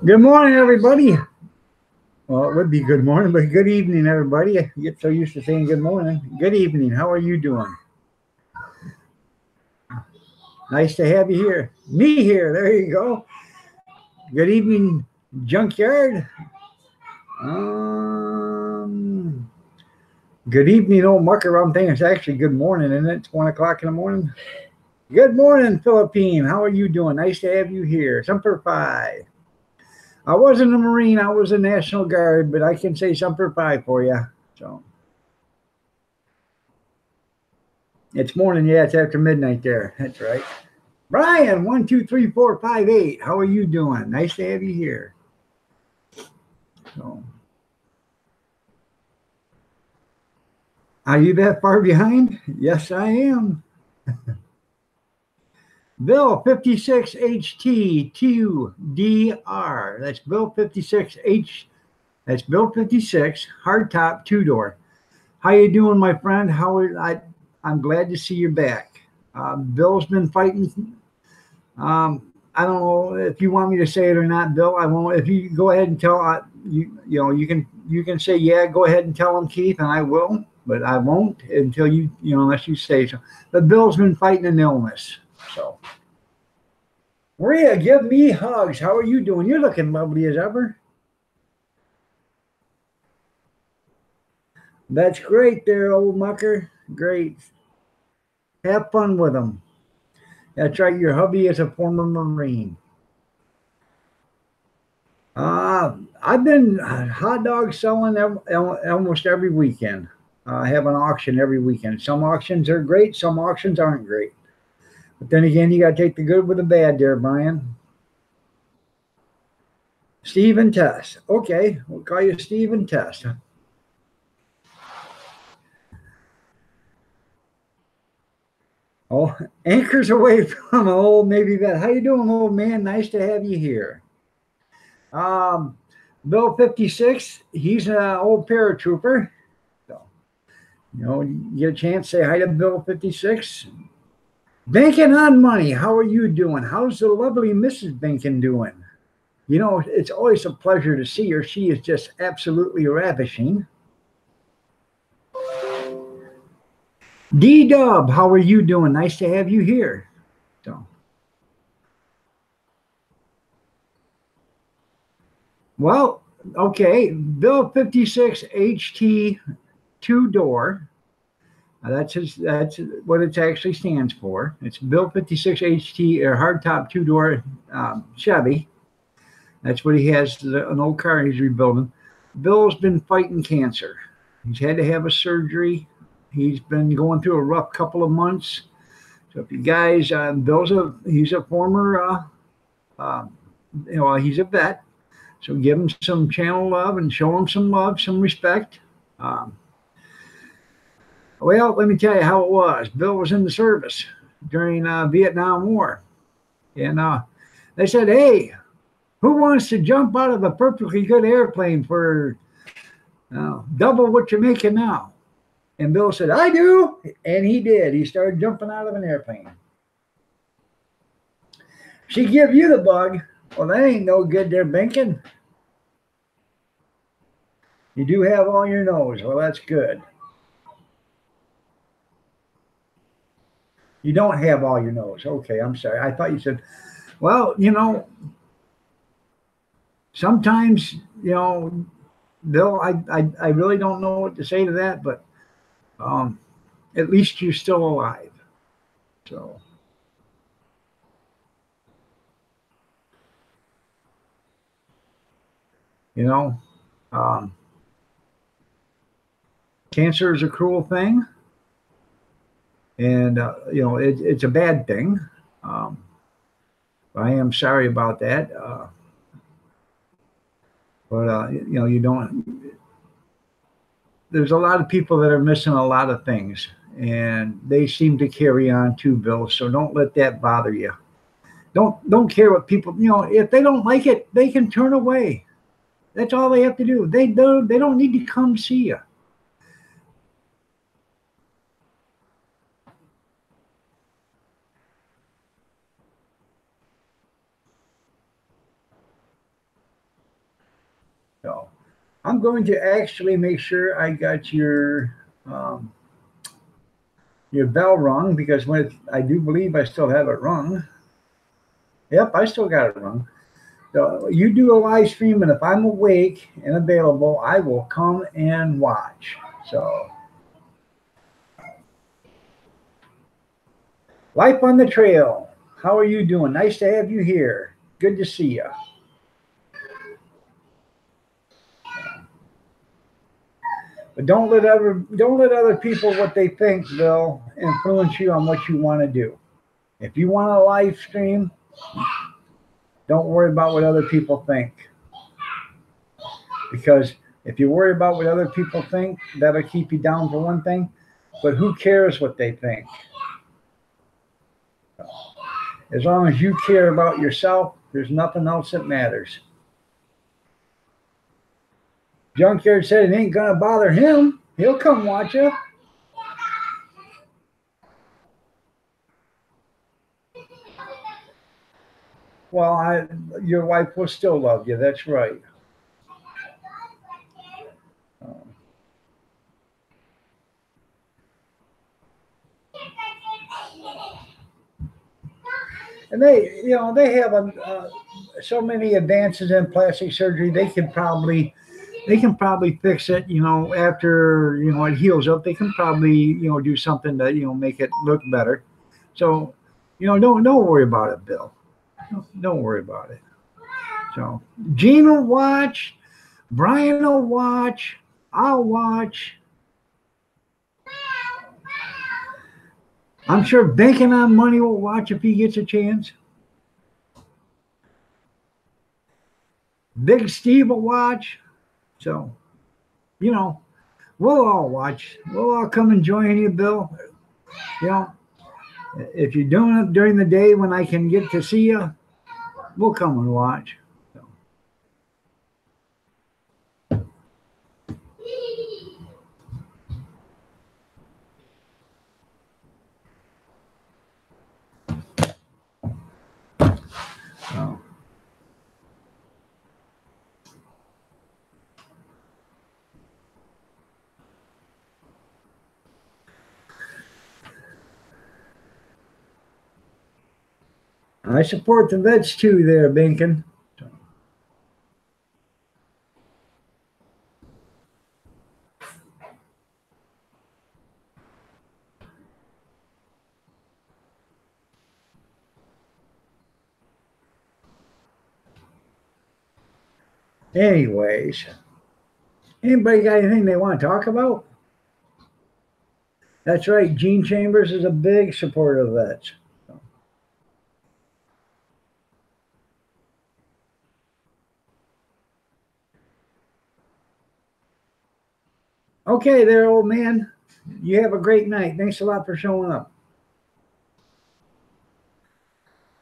Good morning, everybody. Well, it would be good morning, but good evening, everybody. I get so used to saying good morning. Good evening. How are you doing? Nice to have you here. Me here. There you go. Good evening, junkyard. Um, Good evening, old mucker. I'm thinking it's actually good morning, isn't it? It's 1 o'clock in the morning. Good morning, Philippine. How are you doing? Nice to have you here. Semper Fi. I wasn't a Marine. I was a National Guard, but I can say Semper Fi for you. So it's morning. Yeah, it's after midnight there. That's right. Brian, 1, 2, 3, 4, 5, 8. How are you doing? Nice to have you here. So, are you that far behind? Yes, I am. Bill 56HT2DR. That's Bill 56H. That's Bill 56 hardtop two door. How you doing, my friend? I'm glad to see you're back. Bill's been fighting. I don't know if you want me to say it or not, Bill. I won't. If you go ahead and tell you can say yeah. Go ahead and tell him, Keith, and I will. But I won't until unless you say so. But Bill's been fighting an illness. So Maria, give me hugs. How are you doing? You're looking lovely as ever. That's great there, old mucker. Great. Have fun with them. That's right. Your hubby is a former Marine. I've been hot dog selling almost every weekend. I have an auction every weekend. Some auctions are great. Some auctions aren't great. But then again, you got to take the good with the bad there, Brian. Steve and Tess. Okay, we'll call you Steve and Tess. Oh, anchors away from an old Navy vet. How you doing, old man? Nice to have you here. Um, Bill 56, he's an old paratrooper. So, you get a chance, say hi to Bill 56. Banking on money, how are you doing? How's the lovely Mrs. Bankin doing? It's always a pleasure to see her. She is just absolutely ravishing. D-Dub, how are you doing? Nice to have you here. So, well, okay, Bill 56 HT two door. That's what it actually stands for. It's Bill 56 HT or hardtop two door Chevy. That's what he has. An old car he's rebuilding. Bill's been fighting cancer. He's had to have a surgery. He's been going through a rough couple of months. So if you guys, he's a former, he's a vet. So give him some channel love and show him some love, some respect. Well, let me tell you how it was. Bill was in the service during Vietnam War. And they said, hey, who wants to jump out of a perfectly good airplane for double what you're making now? And Bill said, I do. And he did. He started jumping out of an airplane. She give you the bug. Well, that ain't no good there, Bankin. You do have all your nose. Well, that's good. You don't have all your nose. Okay, I'm sorry. I thought you said, well, sometimes, Bill, I really don't know what to say to that, but at least you're still alive. So, cancer is a cruel thing. And, it's a bad thing. I am sorry about that. But, you don't. There's a lot of people that are missing a lot of things, and they seem to carry on too, Bill. So don't let that bother you. Don't care what people, if they don't like it, they can turn away. That's all they have to do. They don't need to come see you. So I'm going to actually make sure I got um, your bell rung, because I do believe I still have it rung. Yep, I still got it rung. So you do a live stream, and if I'm awake and available, I will come and watch. So life on the trail. How are you doing? Nice to have you here. Good to see you. But don't let other people, what they think, Bill, influence you on what you want to do. If you want a live stream, don't worry about what other people think. Because if you worry about what other people think, that'll keep you down for one thing. But who cares what they think? As long as you care about yourself, there's nothing else that matters. Junkyard said it ain't gonna bother him. He'll come watch you. Well, your wife will still love you. That's right. And they have so many advances in plastic surgery. They can probably fix it. After it heals up, they can probably do something to make it look better. So, don't worry about it, Bill. Don't worry about it. So, Gene will watch. Brian will watch. I'll watch. I'm sure Banking on Money will watch if he gets a chance. Big Steve will watch. So, we'll all watch. We'll all come and join you, Bill. If you're doing it during the day when I can get to see you, we'll come and watch. So. I support the vets too there, Binkin. Anyways, anybody got anything they want to talk about? That's right. Gene Chambers is a big supporter of vets. Okay, there, old man. You have a great night. Thanks a lot for showing up.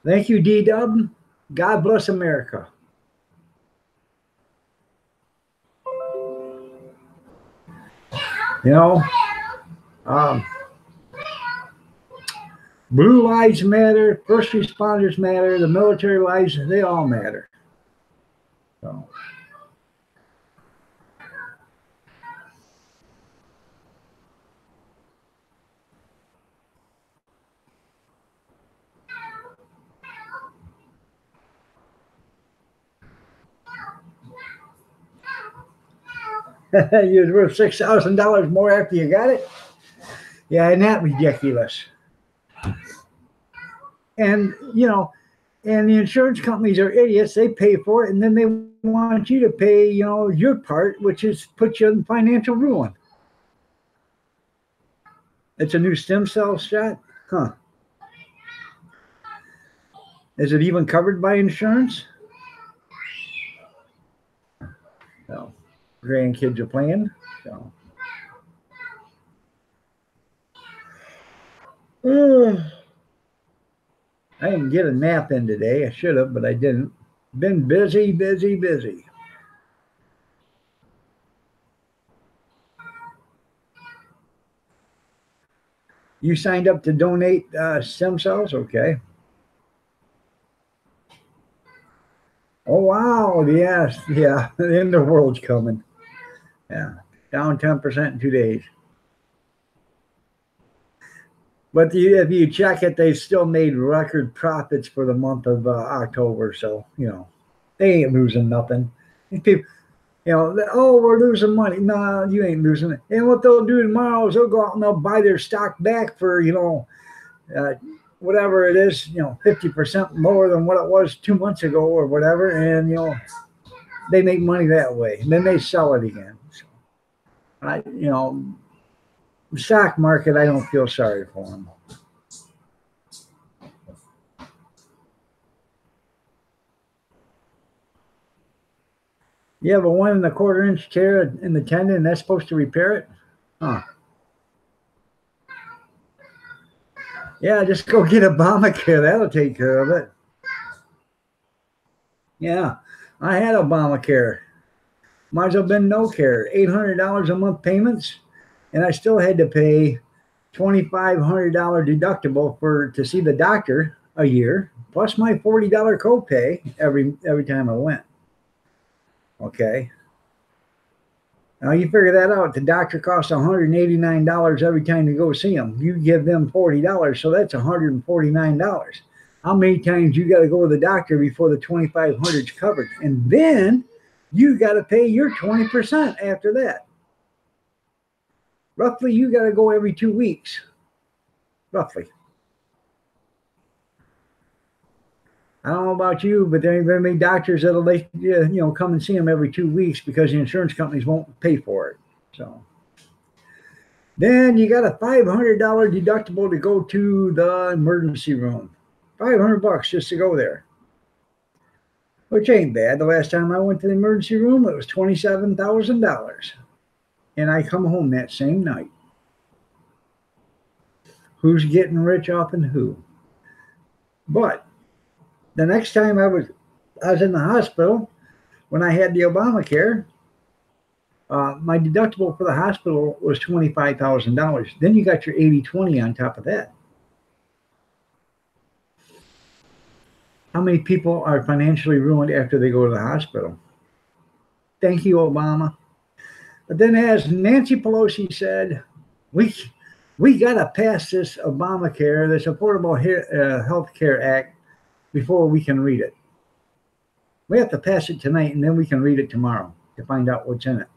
Thank you, D-Dub. God bless America. Blue lives matter. First responders matter. The military lives, they all matter. So. You're worth $6,000 more after you got it. Yeah, isn't that ridiculous? And and the insurance companies are idiots. They pay for it, and then they want you to pay, your part, which is put you in financial ruin. It's a new stem cell shot, huh? Is it even covered by insurance? No. Grandkids are playing. So. I didn't get a nap in today. I should have, but I didn't. Been busy, busy, busy. You signed up to donate stem cells? Okay. Oh wow, yes, yeah. The end of the world's coming. Yeah, down 10% in 2 days. But if you check it, they still made record profits for the month of October. So they ain't losing nothing. These people, oh, we're losing money. No, you ain't losing it. And what they'll do tomorrow is they'll go out and they'll buy their stock back for uh, whatever it is, 50% lower than what it was 2 months ago or whatever, and they make money that way. And then they sell it again. So the stock market, I don't feel sorry for them. You have a 1 1/4 inch tear in the tendon, and that's supposed to repair it? Huh. Yeah, just go get Obamacare. That'll take care of it. Yeah, I had Obamacare. Might as well have been no care. $800 a month payments, and I still had to pay $2,500 deductible to see the doctor a year, plus my $40 copay every time I went. Okay. Now you figure that out. The doctor costs $189 every time you go see him. You give them $40, so that's $149. How many times you got to go to the doctor before the 2,500 is covered? And then you got to pay your 20% after that. Roughly, you got to go every 2 weeks. Roughly. I don't know about you, but there ain't very many doctors that'll come and see them every 2 weeks because the insurance companies won't pay for it. So then you got a $500 deductible to go to the emergency room. $500 just to go there, which ain't bad. The last time I went to the emergency room, it was $27,000, and I come home that same night. Who's getting rich off and who? But the next time I was in the hospital when I had the Obamacare. My deductible for the hospital was $25,000. Then you got your 80/20 on top of that. How many people are financially ruined after they go to the hospital? Thank you, Obama. But then, as Nancy Pelosi said, we got to pass this Obamacare, this Affordable Health Care Act, before we can read it. We have to pass it tonight, and then we can read it tomorrow to find out what's in it.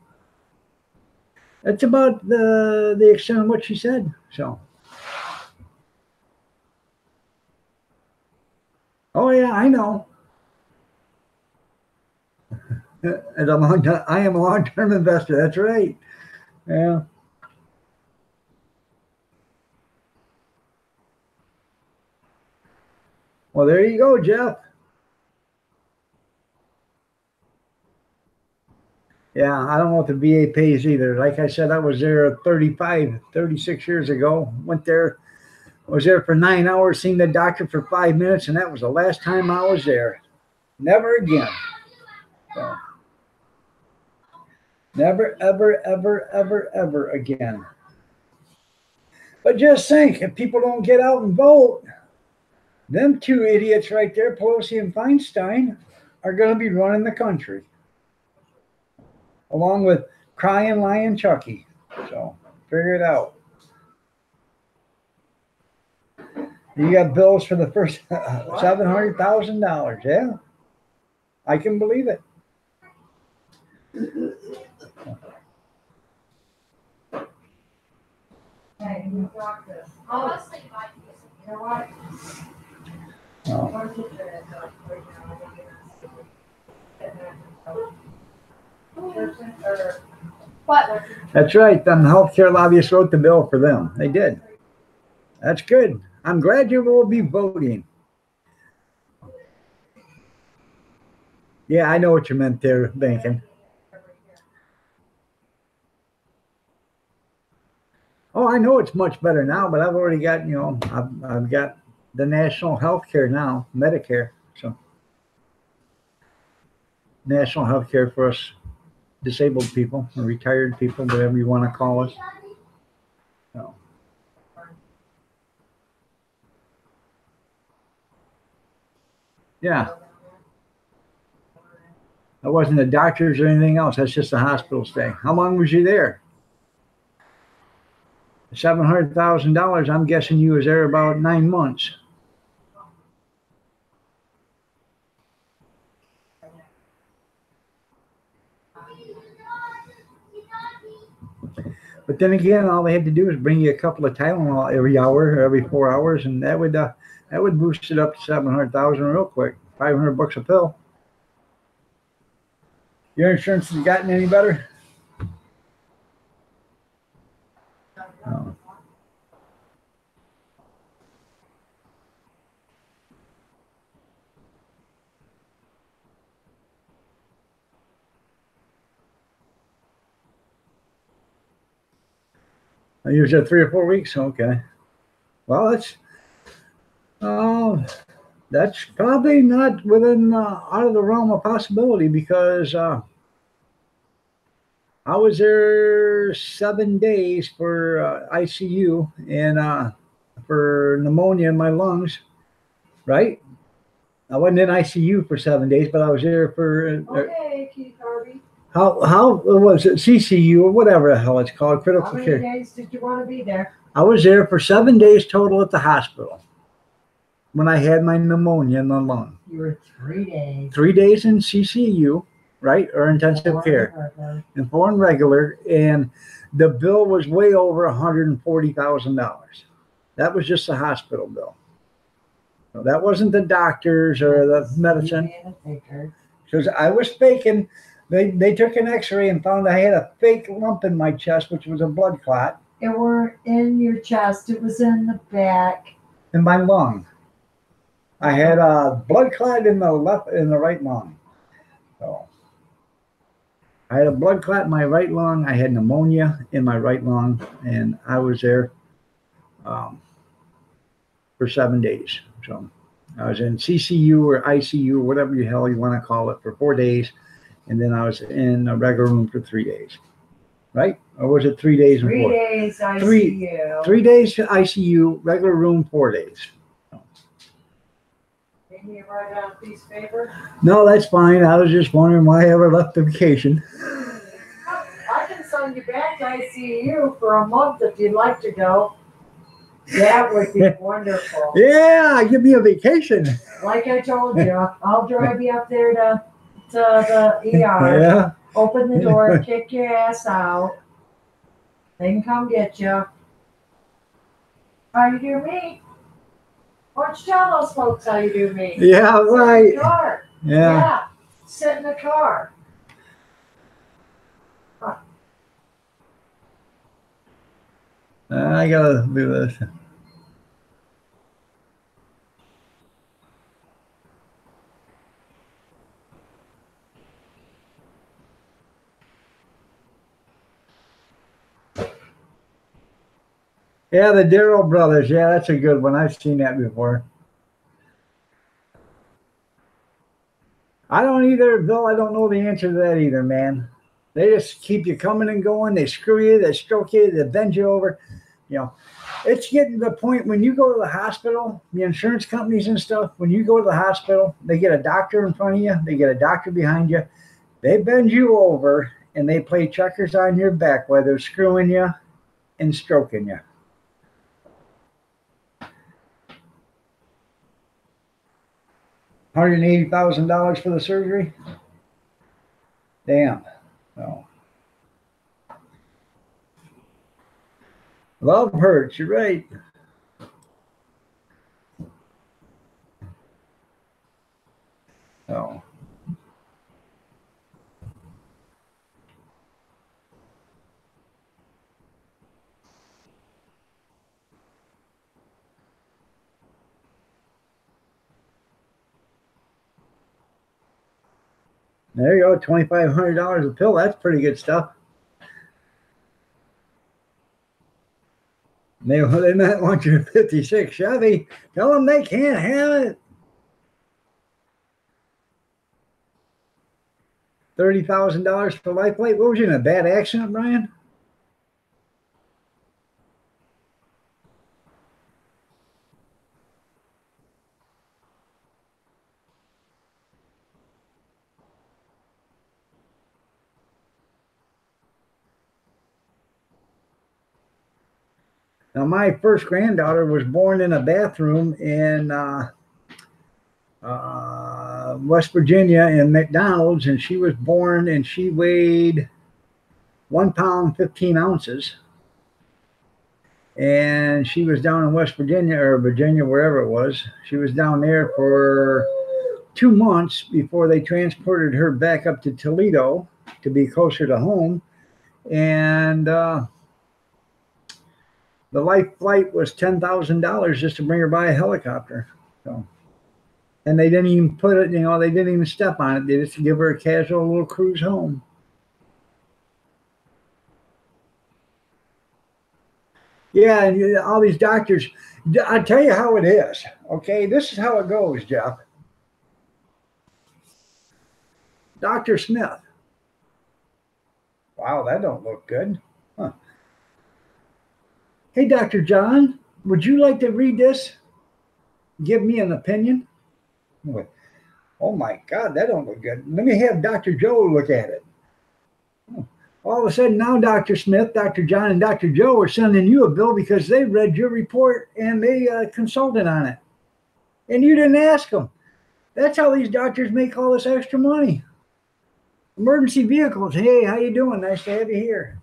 That's about the extent of what she said. So, oh yeah, I know. I am a long-term investor. That's right. Yeah. Well, there you go, Jeff. Yeah, I don't know what the VA pays either. Like I said, I was there 36 years ago. Went there, was there for 9 hours, seen the doctor for 5 minutes, and that was the last time I was there. Never again. So, never, ever, ever, ever, ever again. But just think, if people don't get out and vote, them two idiots right there, Pelosi and Feinstein, are going to be running the country, along with Crying Lion Chucky. So figure it out. You got bills for the first $700,000. Yeah, I can believe it. Hey, you got this. Honestly, you know what? What? That's right. Them healthcare lobbyists wrote the bill for them. They did. That's good. I'm glad you will be voting. Yeah, I know what you meant there, banking. Oh, I know it's much better now, but I've already got, I've got the national health care now, Medicare. So national health care for us disabled people or retired people, whatever you want to call us. So. Yeah. That wasn't the doctors or anything else. That's just a hospital stay. How long was you there? $700,000. I'm guessing you was there about 9 months. But then again, all they had to do is bring you a couple of Tylenol every hour or every 4 hours, and that would boost it up to 700,000 real quick. $500 a pill. Your insurance has gotten any better? No. You was at 3 or 4 weeks. Okay. Well, uh, that's probably not within out of the realm of possibility because I was there 7 days for ICU and for pneumonia in my lungs. Right? I wasn't in ICU for 7 days, but I was there for. Okay, Keith Harvey. How was it? CCU or whatever the hell it's called, critical How care. many days did you want to be there? I was there for 7 days total at the hospital when I had my pneumonia in the lung. You were 3 days. 3 days in CCU, right, or intensive care, and 4 in regular, and the bill was way over $140,000. That was just the hospital bill. So that wasn't the doctors or the medicine. Because I was faking. They took an X-ray and found I had a fake lump in my chest, which was a blood clot. It weren't in your chest. It was in the back. In my lung. I had a blood clot in the right lung. So I had a blood clot in my right lung. I had pneumonia in my right lung, and I was there for 7 days. So I was in CCU or ICU, whatever the hell you want to call it, for 4 days, and then I was in a regular room for 3 days. Right? Or was it 3 days and 4? 3 days ICU. 3 days ICU, regular room, 4 days. Can you write out a piece of paper? No, that's fine. I was just wondering why I ever left the vacation. I can send you back to ICU for a month if you'd like to go. That would be wonderful. Yeah, give me a vacation. Like I told you, I'll drive you up there to the ER. Yeah. Open the door, kick your ass out. They can come get you. How you do me? Why don't you tell those folks how you do me? Yeah, right. Sit in the car. Yeah. Sit in the car. I gotta do this. Yeah, the Darrell brothers. Yeah, that's a good one. I've seen that before. I don't either, Bill. I don't know the answer to that either, man. They just keep you coming and going. They screw you. They stroke you. They bend you over. You know, it's getting to the point when you go to the hospital, the insurance companies and stuff, when you go to the hospital, they get a doctor in front of you. They get a doctor behind you. They bend you over and they play checkers on your back while they're screwing you and stroking you. $180,000 for the surgery? Damn. No. Love hurts, you're right. No. There you go, $2,500 a pill. That's pretty good stuff. They might want your 56 Chevy. Tell them they can't have it. $30,000 for life plate. What was you in a bad accident, Brian? Now, my first granddaughter was born in a bathroom in West Virginia in McDonald's, and she was born and she weighed 1 pound 15 ounces. And she was down in West Virginia or Virginia, wherever it was. She was down there for 2 months before they transported her back up to Toledo to be closer to home. And the life flight was $10,000 just to bring her by a helicopter. So, and they didn't even put it, they didn't even step on it. They just give her a casual little cruise home. Yeah, and all these doctors, I'll tell you how it is. Okay, this is how it goes, Jeff. Dr. Smith. Wow, that don't look good. Huh. Hey, Dr. John, would you like to read this? Give me an opinion? Oh my God, that don't look good. Let me have Dr. Joe look at it. All of a sudden now Dr. Smith, Dr. John, and Dr. Joe are sending you a bill because they read your report and they consulted on it. And you didn't ask them. That's how these doctors make all this extra money. Emergency vehicles. Hey, how you doing? Nice to have you here.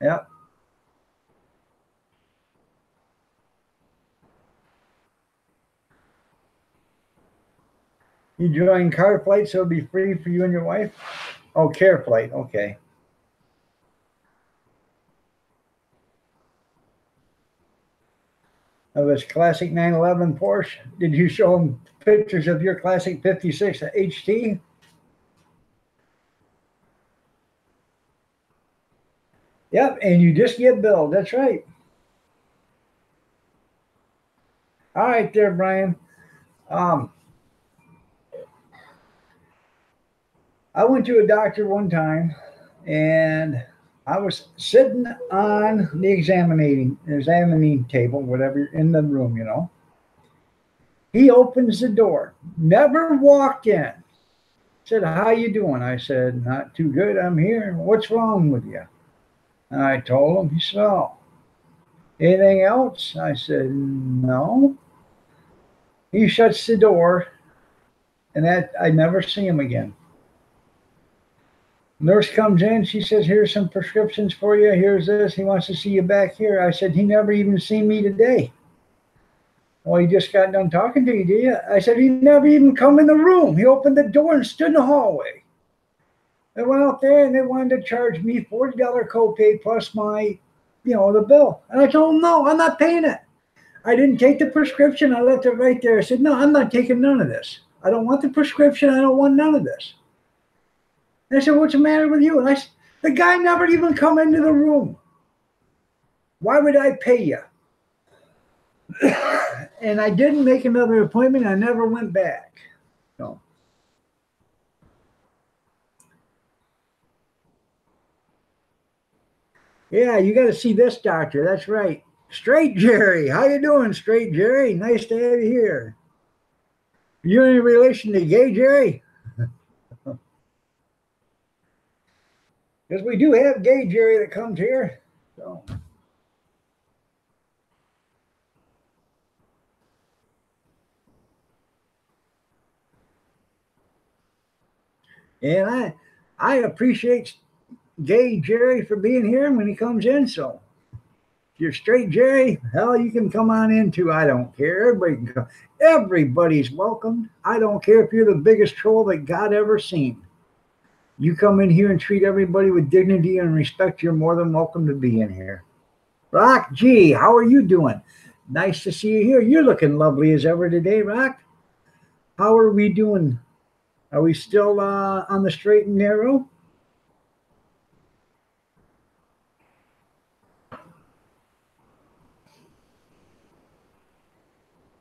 Yep. You join car flight so it'll be free for you and your wife? Oh, care flight. Okay. Of this classic 911 Porsche. Did you show them pictures of your classic 56 HT? Yep, and you just get billed. That's right. All right there, Brian. I went to a doctor one time, and I was sitting on the examining table, whatever, in the room, He opens the door, never walked in. Said, how you doing? I said, not too good, I'm here. What's wrong with you? And I told him. He said, oh, anything else? I said, no. He shuts the door, and that I never see him again. Nurse comes in. She says, here's some prescriptions for you. Here's this. He wants to see you back here. I said, he never even seen me today. Well, he just got done talking to you, did you? I said, he never even come in the room. He opened the door and stood in the hallway. They went out there and they wanted to charge me $40 copay plus my, the bill. And I told him, no, I'm not paying it. I didn't take the prescription. I left it right there. I said, no, I'm not taking none of this. I don't want the prescription. I don't want none of this. And I said, what's the matter with you? And the guy never even come into the room. Why would I pay you? And I didn't make another appointment. I never went back. So. Yeah, you got to see this doctor. That's right. Straight Jerry. How you doing, Straight Jerry? Nice to have you here. You in relation to Gay Jerry? Because we do have Gay Jerry that comes here. So. And I appreciate Gay Jerry for being here when he comes in. So if you're Straight Jerry, hell, you can come on in too. I don't care. Everybody can come. Everybody's welcomed. I don't care if you're the biggest troll that God ever seen. You come in here and treat everybody with dignity and respect, you're more than welcome to be in here. Rock G, how are you doing? Nice to see you here. You're looking lovely as ever today, Rock. How are we doing? Are we still on the straight and narrow?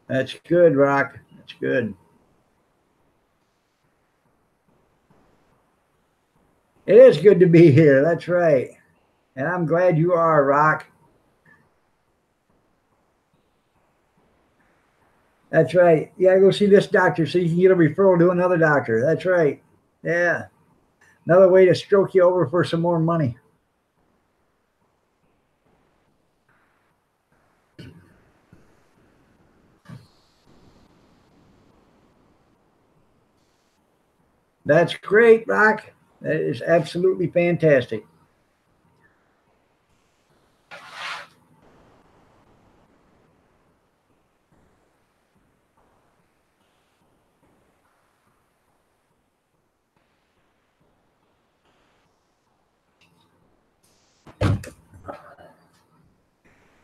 That's good, Rock. That's good. It is good to be here. That's right. And I'm glad you are, Rock. That's right. You gotta go see this doctor so you can get a referral to another doctor. That's right. Yeah. Another way to stroke you over for some more money. That's great, Rock. That is absolutely fantastic.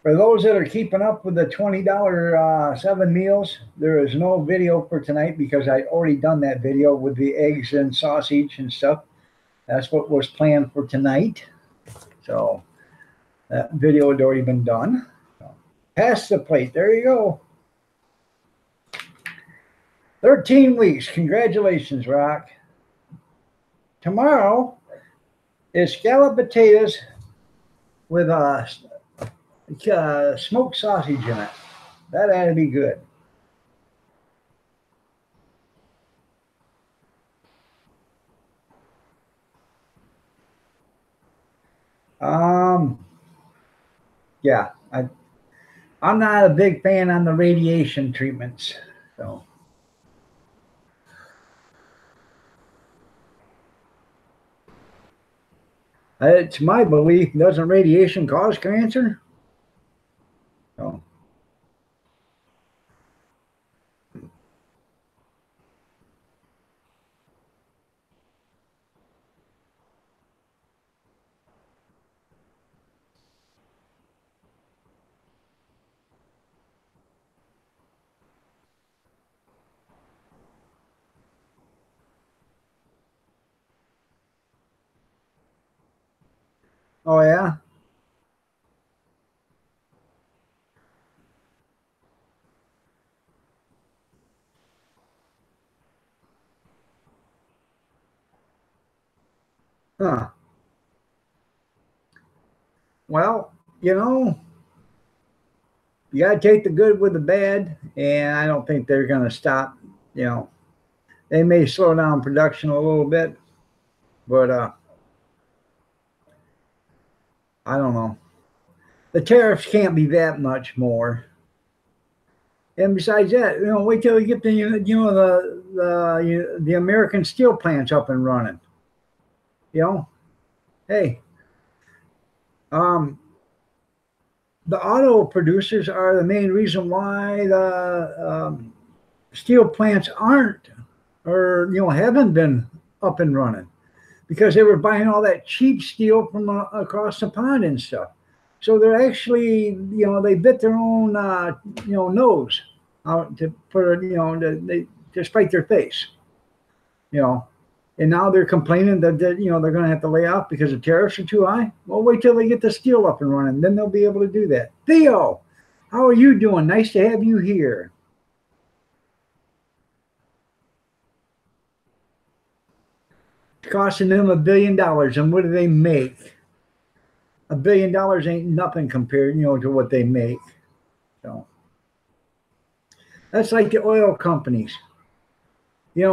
For those that are keeping up with the $20 seven meals, there is no video for tonight because I already done that video with the eggs and sausage and stuff. That's what was planned for tonight. So that video had already been done. So, pass the plate. There you go. 13 weeks. Congratulations, Rock. Tomorrow is scalloped potatoes with a smoked sausage in it. That ought to be good. Yeah, I'm not a big fan on the radiation treatments. So it's my belief, doesn't radiation cause cancer? So oh yeah. Huh. Well, you got to take the good with the bad, and I don't think they're going to stop. You know, they may slow down production a little bit, but I don't know. The tariffs can't be that much more. And besides that, wait till we get the American steel plants up and running. Hey, um, the auto producers are the main reason why the steel plants aren't or haven't been up and running because they were buying all that cheap steel from across the pond and stuff. So they're actually, they bit their own, nose out to put, to spite their face, you know. And now they're complaining that they're going to have to lay off because the tariffs are too high. Well, wait till they get the steel up and running, then they'll be able to do that. Theo, how are you doing? Nice to have you here. It's costing them $1 billion, and what do they make? $1 billion ain't nothing compared, to what they make. So that's like the oil companies. They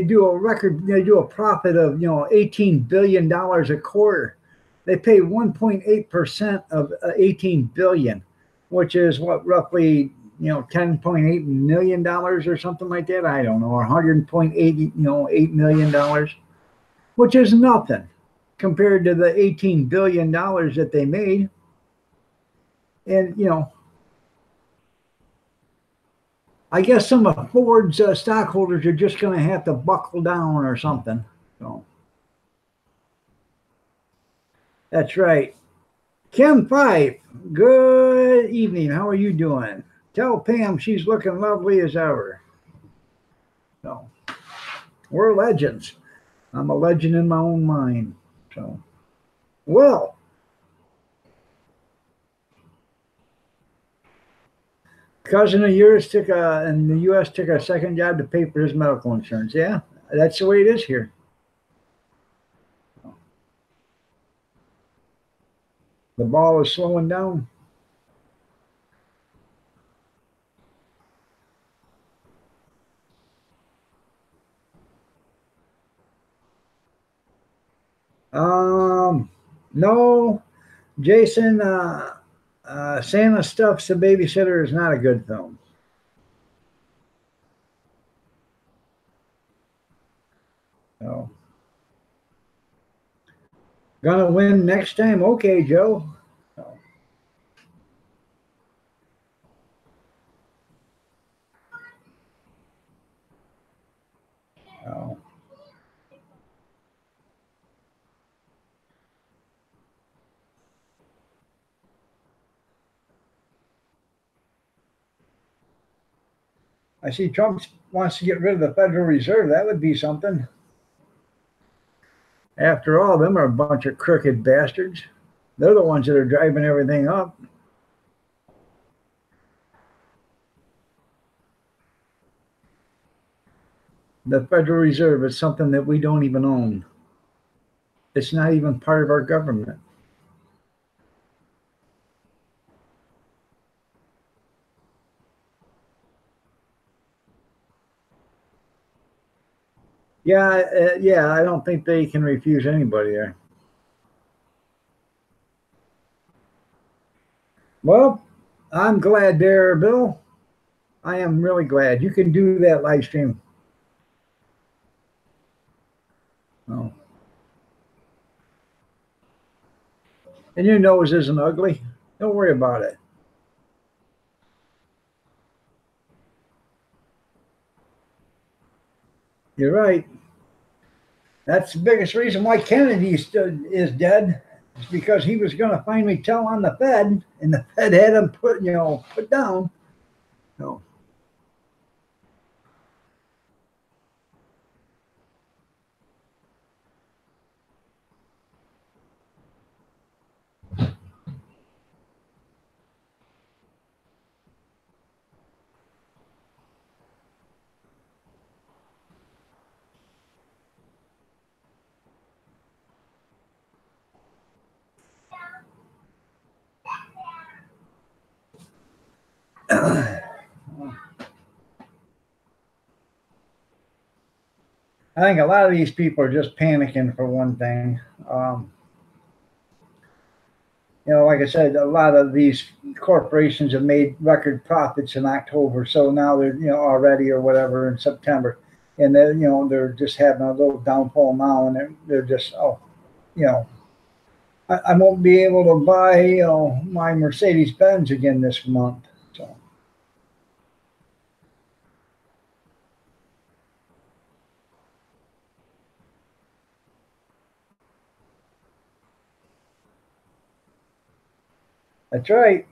do a profit of $18 billion a quarter. They pay 1.8% of 18 billion, which is what, roughly $10.8 million or something like that. I don't know, or $100.8 million, which is nothing compared to the $18 billion that they made. And I guess some of Ford's stockholders are just going to have to buckle down or something. So that's right. Kim Fife, good evening. How are you doing? Tell Pam she's looking lovely as ever. So we're legends. I'm a legend in my own mind. So, well, cousin of yours in the U.S. took a second job to pay for his medical insurance. Yeah, that's the way it is here. The ball is slowing down. No, Jason, Santa Stuff's a Babysitter is not a good film. So, gonna win next time? Okay, Joe. So, so, I see Trump wants to get rid of the Federal Reserve. That would be something. After all, them are a bunch of crooked bastards. They're the ones that are driving everything up. The Federal Reserve is something that we don't even own. It's not even part of our government. Yeah, I don't think they can refuse anybody there. Well, I'm glad there, Bill. I am really glad. You can do that live stream. Oh. And your nose isn't ugly. Don't worry about it. You're right. That's the biggest reason why Kennedy is dead. It's because he was going to finally tell on the Fed, and the Fed had him put down. So. I think a lot of these people are just panicking for one thing. Like I said, a lot of these corporations have made record profits in October, so now they're already or whatever in September, and they're just having a little downfall now, and they're just I won't be able to buy my Mercedes Benz again this month. So. That's right.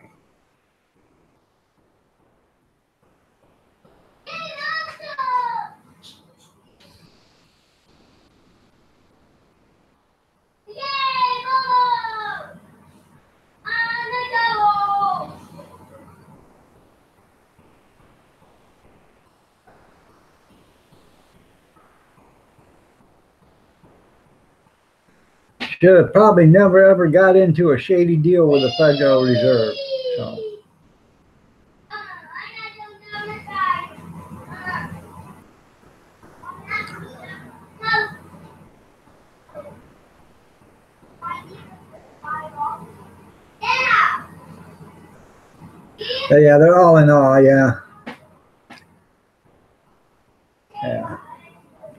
Should have probably never ever got into a shady deal with the Federal Reserve. So. Yeah, they're all in awe. Yeah. Yeah.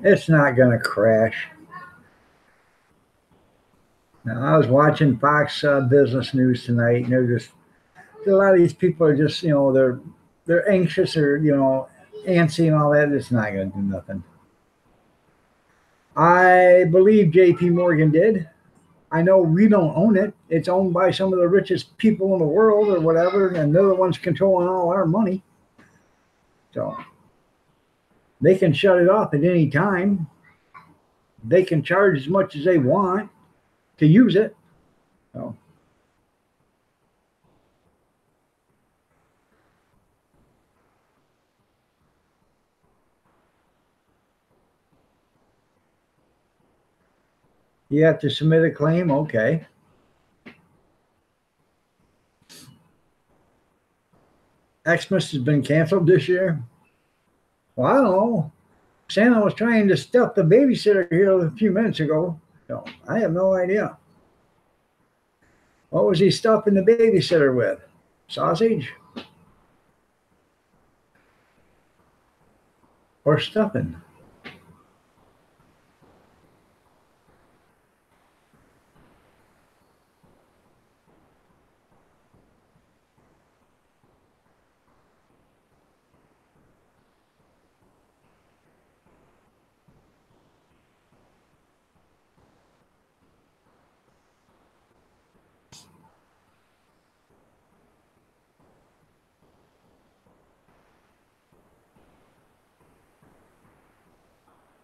It's not going to crash. Now, I was watching Fox Business News tonight, and they're just a lot of these people are just they're anxious or antsy and all that. It's not going to do nothing. I believe J.P. Morgan did. I know we don't own it. It's owned by some of the richest people in the world or whatever, and they're the ones controlling all our money. So they can shut it off at any time. They can charge as much as they want to use it. So. You have to submit a claim? Okay. Xmas has been canceled this year? Well, I don't know. Santa was trying to stuff the babysitter here a few minutes ago. So I have no idea. What was he stuffing the babysitter with? Sausage? Or stuffing?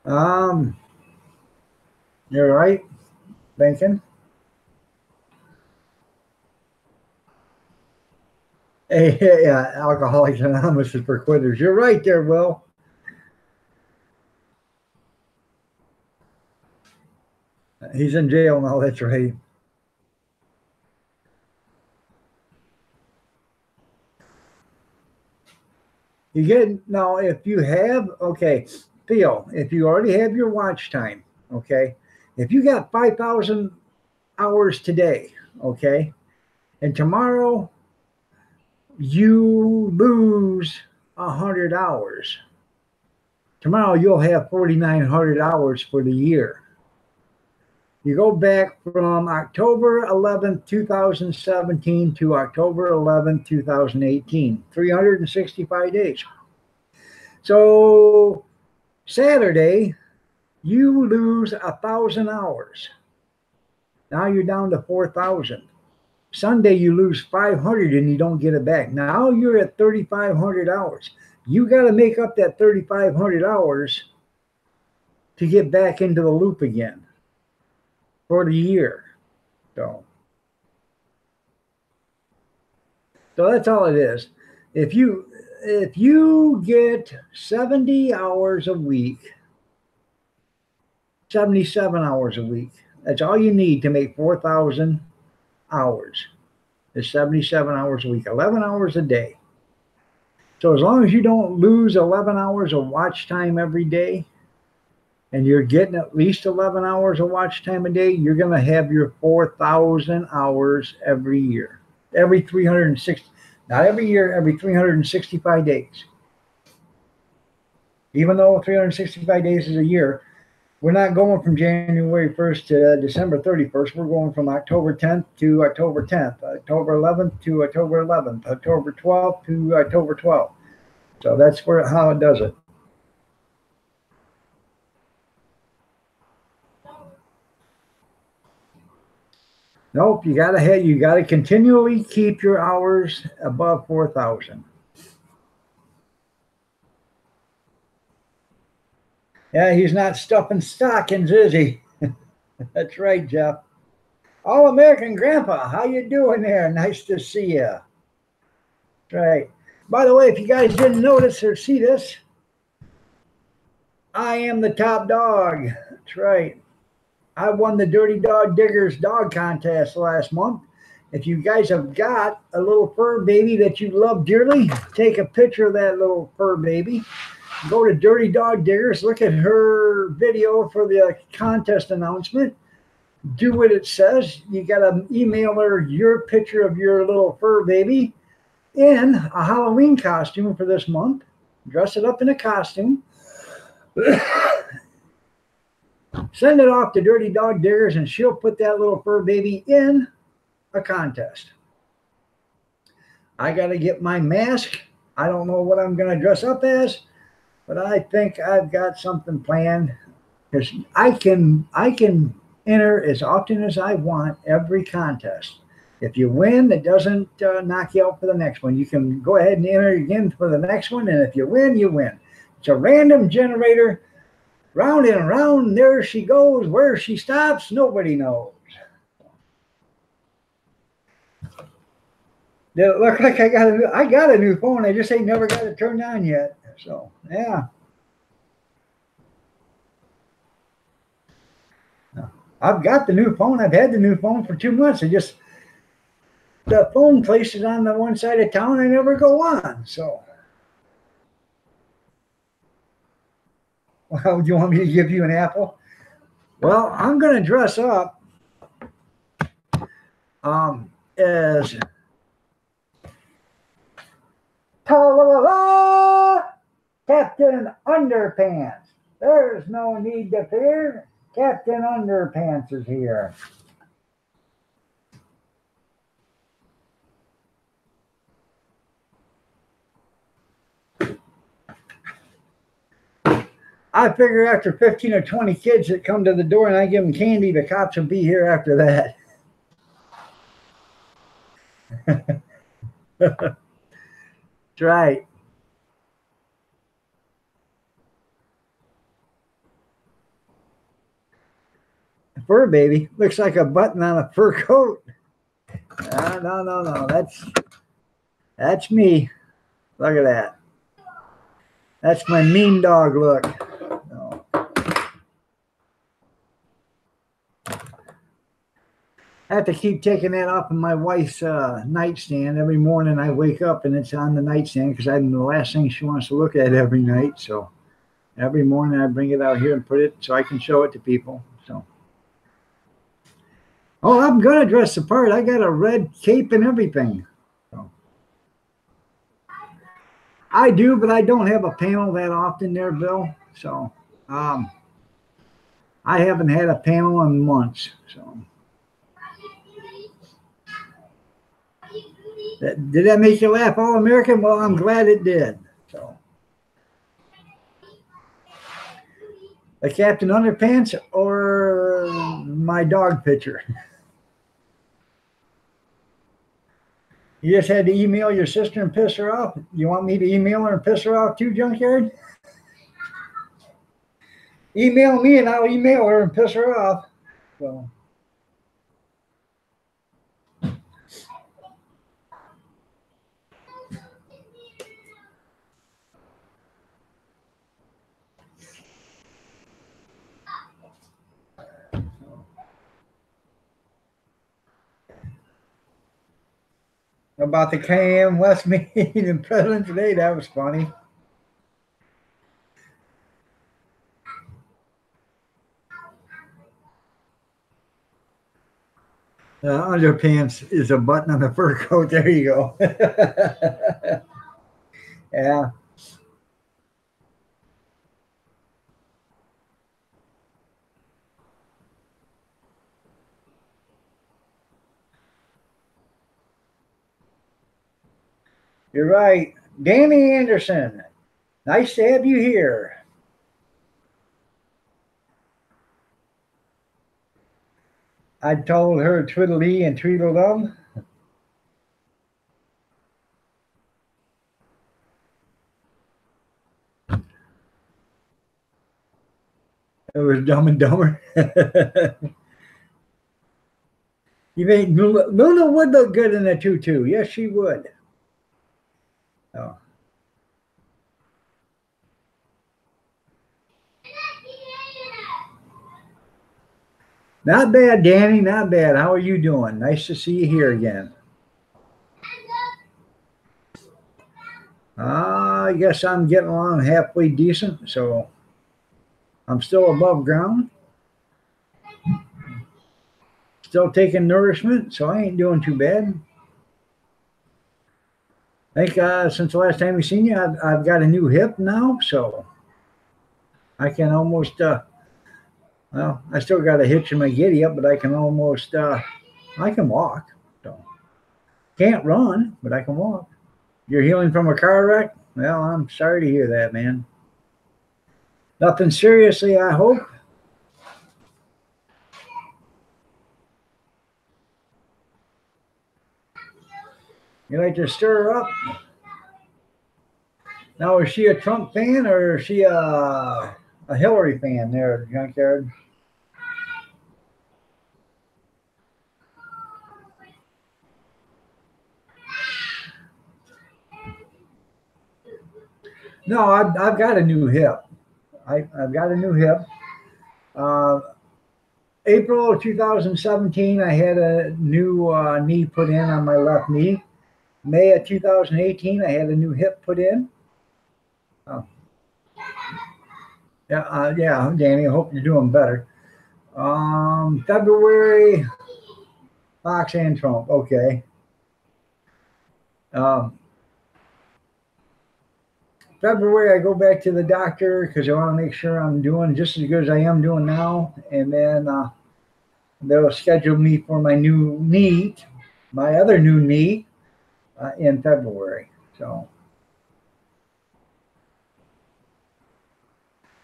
Um, you're right, Lincoln. Hey, yeah, Alcoholics Anonymous is for quitters. You're right there, Will. He's in jail now. That's right. You get now if you have okay, Theo, if you already have your watch time, okay, if you got 5,000 hours today, okay, and tomorrow you lose 100 hours, tomorrow you'll have 4,900 hours for the year. You go back from October 11th, 2017 to October 11th, 2018, 365 days. So Saturday, you lose 1,000 hours. Now you're down to 4,000. Sunday, you lose 500 and you don't get it back. Now you're at 3,500 hours. You got to make up that 3,500 hours to get back into the loop again for the year. So that's all it is. If you get 70 hours a week, 77 hours a week, that's all you need to make 4,000 hours. Is 77 hours a week, 11 hours a day. So as long as you don't lose 11 hours of watch time every day, and you're getting at least 11 hours of watch time a day, you're going to have your 4,000 hours every year. Every 360, not every year, every 365 days. Even though 365 days is a year, we're not going from January 1st to December 31st. We're going from October 10th to October 10th, October 11th to October 11th, October 12th to October 12th. So that's how it does it. Nope, you gotta continually keep your hours above 4,000. Yeah, he's not stuffing stockings, is he? That's right, Jeff. All American Grandpa, how you doing there? Nice to see you. That's right. By the way, if you guys didn't notice or see this, I am the top dog. That's right. I won the Dirty Dog Diggers dog contest last month. If you guys have got a little fur baby that you love dearly, take a picture of that little fur baby. Go to Dirty Dog Diggers, look at her video for the contest announcement. Do what it says. You got to email her your picture of your little fur baby in a Halloween costume for this month. Dress it up in a costume. Send it off to Dirty Dog Diggers, and she'll put that little fur baby in a contest. I got to get my mask. I don't know what I'm going to dress up as, but I think I've got something planned because I can enter as often as I want every contest. If you win, it doesn't knock you out for the next one. You can go ahead and enter again for the next one, and if you win, you win. It's a random generator. Round and round, there she goes. Where she stops, nobody knows. Did it look like I got a new phone? I just ain't never got it turned on yet. So yeah. I've got the new phone. I've had the new phone for 2 months. the phone place is on the one side of town. I never go on. So, well, do you want me to give you an apple? Well, I'm going to dress up as ta-la-la-la, Captain Underpants. There's no need to fear. Captain Underpants is here. I figure after 15 or 20 kids that come to the door and I give them candy, the cops will be here after that. That's right. Fur baby looks like a button on a fur coat. No. That's me. Look at that. That's my mean dog look. No. I have to keep taking that off of my wife's nightstand. Every morning I wake up and it's on the nightstand because I'm the last thing she wants to look at every night. So every morning I bring it out here and put it so I can show it to people. So, oh, I'm gonna dress the part. I got a red cape and everything. So, I do, but I don't have a panel that often there, Bill. So I haven't had a panel in months. So did that make you laugh, All American? Well, I'm glad it did. So the Captain Underpants or my dog picture? You just had to email your sister and piss her off? You want me to email her and piss her off too, Junkyard? Email me and I'll email her and piss her off. So. About the KM West meeting and President's Day, that was funny. Underpants is a button on the fur coat. There you go. Yeah. You're right. Danny Anderson, nice to have you here. I told her twiddly and tweedledum. It was Dumb and Dumber. You think Luna would look good in a tutu? Yes, she would. Oh. Not bad, Danny. Not bad. How are you doing? Nice to see you here again. I guess I'm getting along halfway decent, so I'm still above ground. Still taking nourishment, so I ain't doing too bad. I think since the last time we seen you, I've got a new hip now, so I can almost, well, I still got a hitch in my giddy up, but I can almost, I can walk. So can't run, but I can walk. You're healing from a car wreck? Well, I'm sorry to hear that, man. Nothing seriously, I hope. You like to stir her up? Now, is she a Trump fan or is she a Hillary fan there, Junkyard? No, I've got a new hip. I've got a new hip. April of 2017, I had a new knee put in on my left knee. May of 2018, I had a new hip put in. Oh, yeah, Danny. I hope you're doing better. February, Fox and Trump. Okay. Um, February, I go back to the doctor because I want to make sure I'm doing just as good as I am doing now, and then they'll schedule me for my new knee, my other new knee, in February. So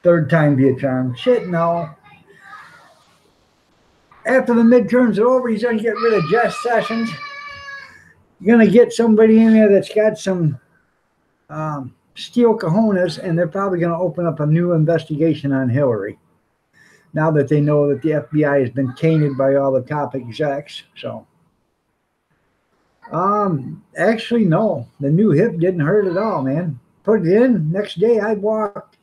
third time be a charm. Shit, no. After the midterms are over, he's going to get rid of Jeff Sessions. You're going to get somebody in there that's got some steel cojones, and they're probably going to open up a new investigation on Hillary now that they know that the FBI has been tainted by all the top execs. So, actually, no, the new hip didn't hurt at all, man. Put it in. Next day, I walked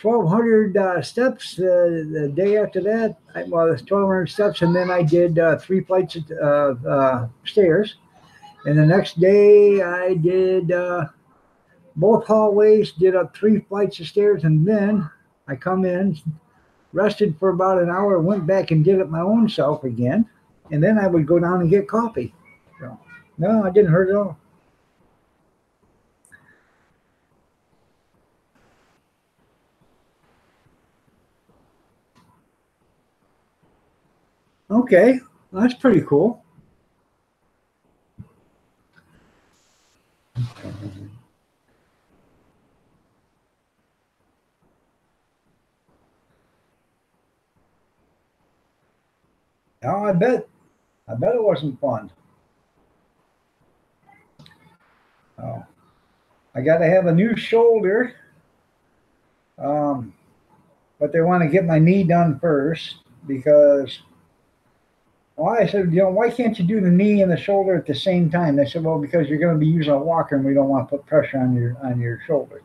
1,200 steps. The day after that, it's 1,200 steps, and then I did 3 flights of stairs. And the next day, I did both hallways, did up 3 flights of stairs, and then I come in, rested for about an hour, went back and did it my own self again, and then I would go down and get coffee. So, no, it didn't hurt at all. Okay, well, that's pretty cool. Oh, I bet it wasn't fun. Oh, I got to have a new shoulder, but they want to get my knee done first because. Well, I said, why can't you do the knee and the shoulder at the same time? They said, well, because you're going to be using a walker, and we don't want to put pressure on your shoulder.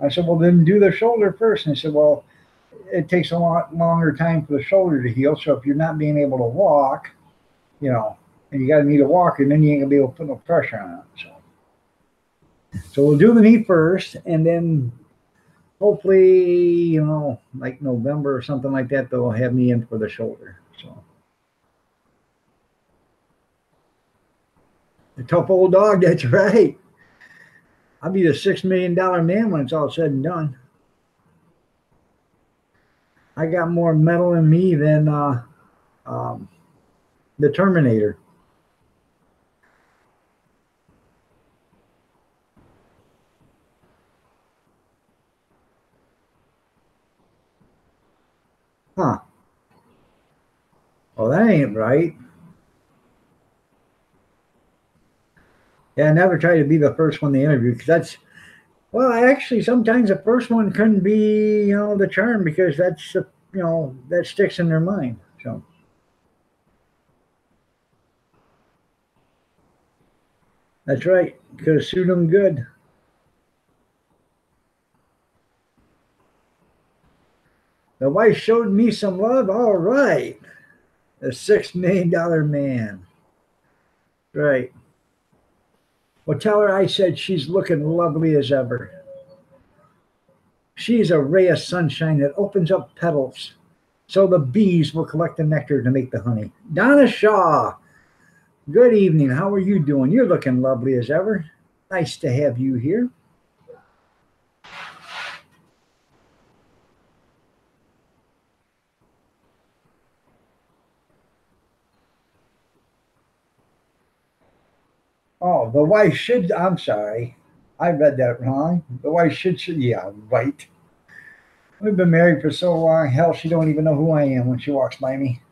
I said, well, then do the shoulder first. And they said, well, it takes a lot longer time for the shoulder to heal. So if you're not being able to walk, and you got to need a walker, then you ain't gonna be able to put no pressure on it. So we'll do the knee first, and then hopefully, like November or something like that, they'll have me in for the shoulder. So. A tough old dog, that's right. I'll be the $6 million man when it's all said and done. I got more metal in me than the Terminator. Huh. Well, that ain't right. Yeah, I never try to be the first one they interview because actually, sometimes the first one couldn't be, the charm because that's, that sticks in their mind. So. That's right. Could have sued them good. The wife showed me some love. All right. A $6 million man. Right. Well, tell her I said she's looking lovely as ever. She's a ray of sunshine that opens up petals so the bees will collect the nectar to make the honey. Donna Shaw, good evening. How are you doing? You're looking lovely as ever. Nice to have you here. Oh, the wife should. I'm sorry. I read that wrong. The wife should. Yeah, right. We've been married for so long. Hell, she don't even know who I am when she walks by me.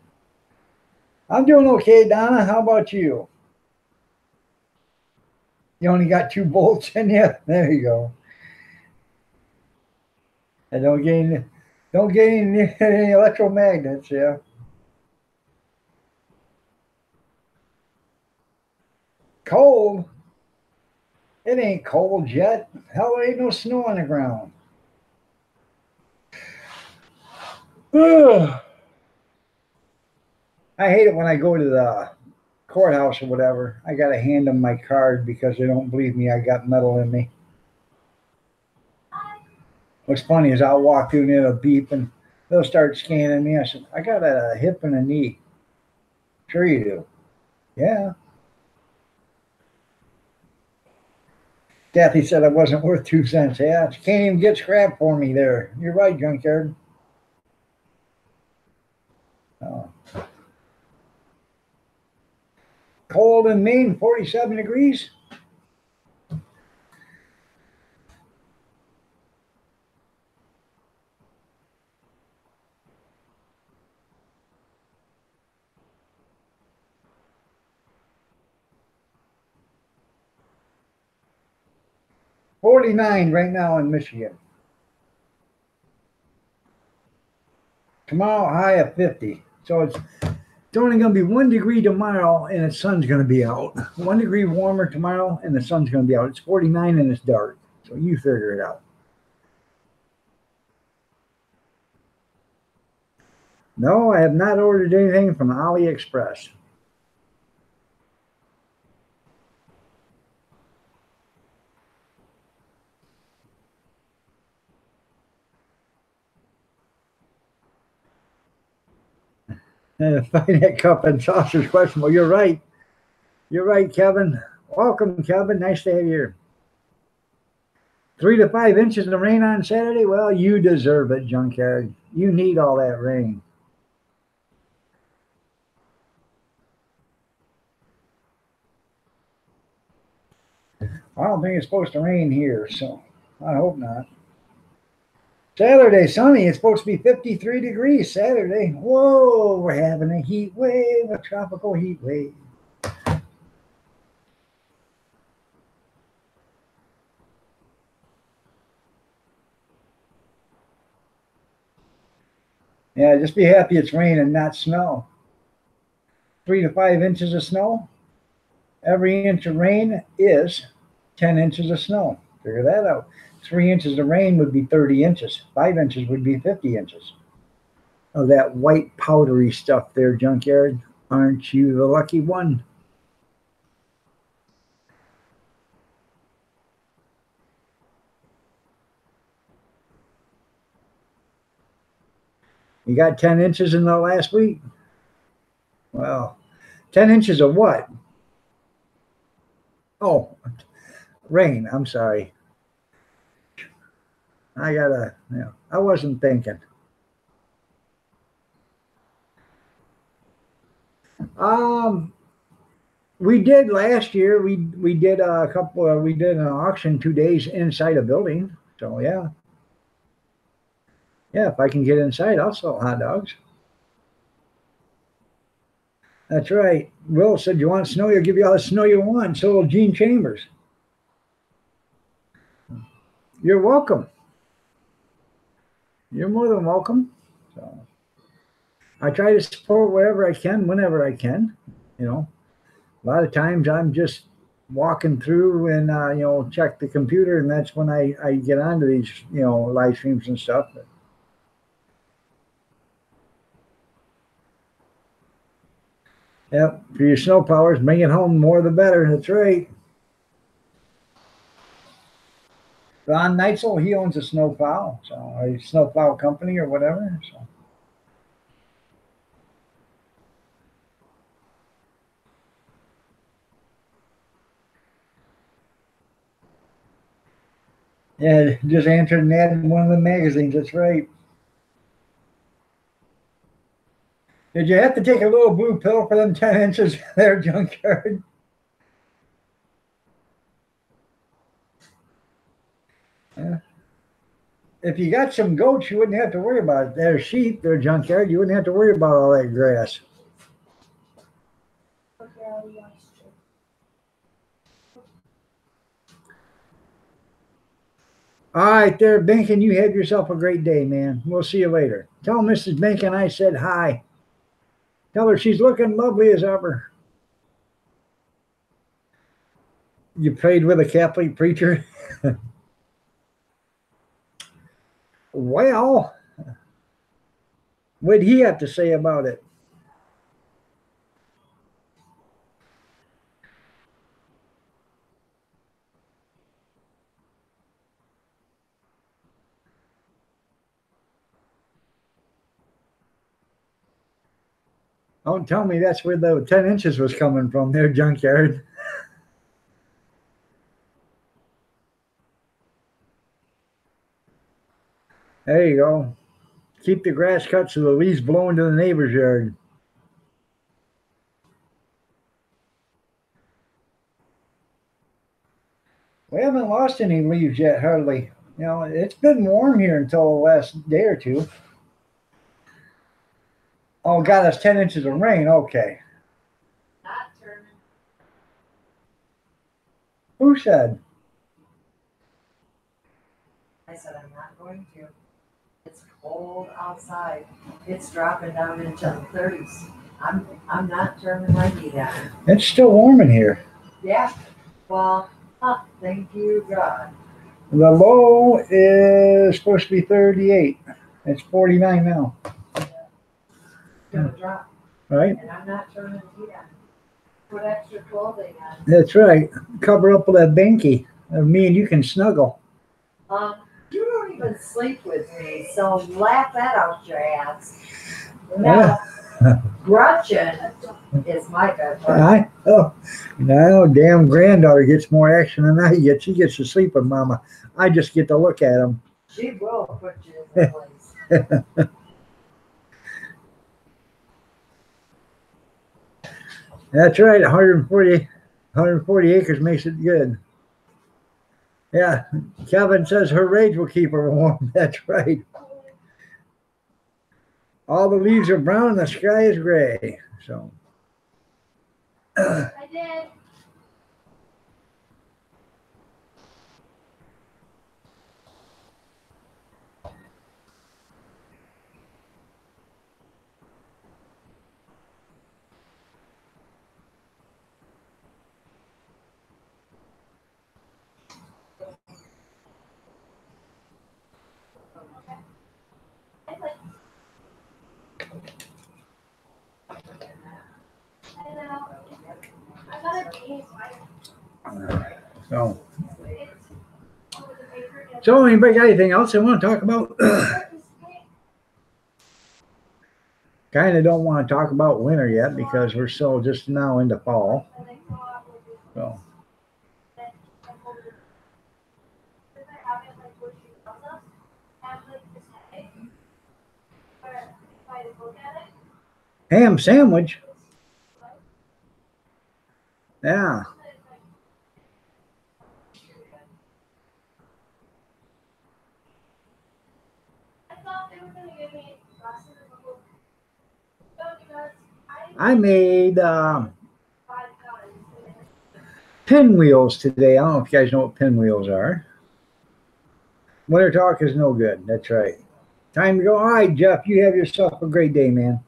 I'm doing okay, Donna. How about you? You only got 2 bolts in you. There you go. And don't gain any electromagnets. Yeah. Cold. It ain't cold yet. Hell, there ain't no snow on the ground. Ugh. I hate it when I go to the courthouse or whatever. I got to hand them my card because they don't believe me. I got metal in me. What's funny is I'll walk through and it'll beep and they'll start scanning me. I said, I got a hip and a knee. Sure you do. Yeah. Kathy said I wasn't worth 2 cents. Yeah, she can't even get scrap for me there. You're right, junkyard. Oh. Cold in Maine, 47 degrees. $49 right now in Michigan. Tomorrow high of 50. So it's only going to be 1 degree tomorrow and the sun's going to be out. 1 degree warmer tomorrow and the sun's going to be out. It's 49 and it's dark. So you figure it out. No, I have not ordered anything from AliExpress. And find that cup and saucer's question. Well, you're right. You're right, Kevin. Welcome, Kevin. Nice to have you here. 3 to 5 inches of rain on Saturday. Well, you deserve it, junkyard. You need all that rain. I don't think it's supposed to rain here, so I hope not. Saturday, sunny. It's supposed to be 53 degrees Saturday. Whoa, we're having a heat wave, a tropical heat wave. Yeah, just be happy it's rain and not snow. 3 to 5 inches of snow. Every inch of rain is 10 inches of snow. Figure that out. 3 inches of rain would be 30 inches. 5 inches would be 50 inches. Of that white powdery stuff there, junkyard. Aren't you the lucky one? You got 10 inches in the last week? Well, 10 inches of what? Oh, rain. I'm sorry. I wasn't thinking. We did last year. We did a couple. We did an auction 2 days inside a building. So yeah, if I can get inside, I'll sell hot dogs. That's right. Will said, "You want snow? He'll give you all the snow you want." So will Gene Chambers. You're welcome. You're more than welcome. So I try to support wherever I can, whenever I can. You know, a lot of times I'm just walking through and check the computer, and that's when I get onto these live streams and stuff. But, yep, for your snow powers, bring it home, more the better. That's right. Ron Neitzel, he owns a snowplow, so a snowplow company or whatever. So. Yeah, just answered an ad in one of the magazines. That's right. Did you have to take a little blue pill for them 10 inches there, junkyard? Yeah. If you got some goats, you wouldn't have to worry about it. They're sheep, they're junkyard. You wouldn't have to worry about all that grass. All right, there, Benkin. You have yourself a great day, man. We'll see you later. Tell Mrs. Benkin I said hi. Tell her she's looking lovely as ever. You prayed with a Catholic preacher? Well, what'd he have to say about it? Don't tell me that's where the 10 inches was coming from there, junkyard. There you go. Keep the grass cut so the leaves blow into the neighbor's yard. We haven't lost any leaves yet, hardly. You know, it's been warm here until the last day or two. Oh, God, that's 10 inches of rain. Okay. Not turning. Who said? I said, I'm not going to. It's cold outside. It's dropping down into the 30s. I'm not turning my heat on. It's still warm in here. Yeah. Well, thank you, God. The low is supposed to be 38. It's 49 now. It's gonna drop. Right? And I'm not turning the heat on. Put extra clothing on. That's right. Cover up with that banky. Me and you can snuggle. You don't even sleep with me, so laugh that out your ass. Now, Gretchen is my bed buddy. No, damn granddaughter gets more action than I get. She gets to sleep with Mama. I just get to look at him. She will put you in place. That's right. 140 acres makes it good. Yeah, Kevin says her rage will keep her warm. That's right. All the leaves are brown and the sky is gray. So. I did. So anybody got anything else they want to talk about? Kind of don't want to talk about winter yet because we're still just now into fall. So. Ham sandwich. Yeah. I made pinwheels today. I don't know if you guys know what pinwheels are. Winter talk is no good. That's right. Time to go. All right, Jeff, you have yourself a great day, man.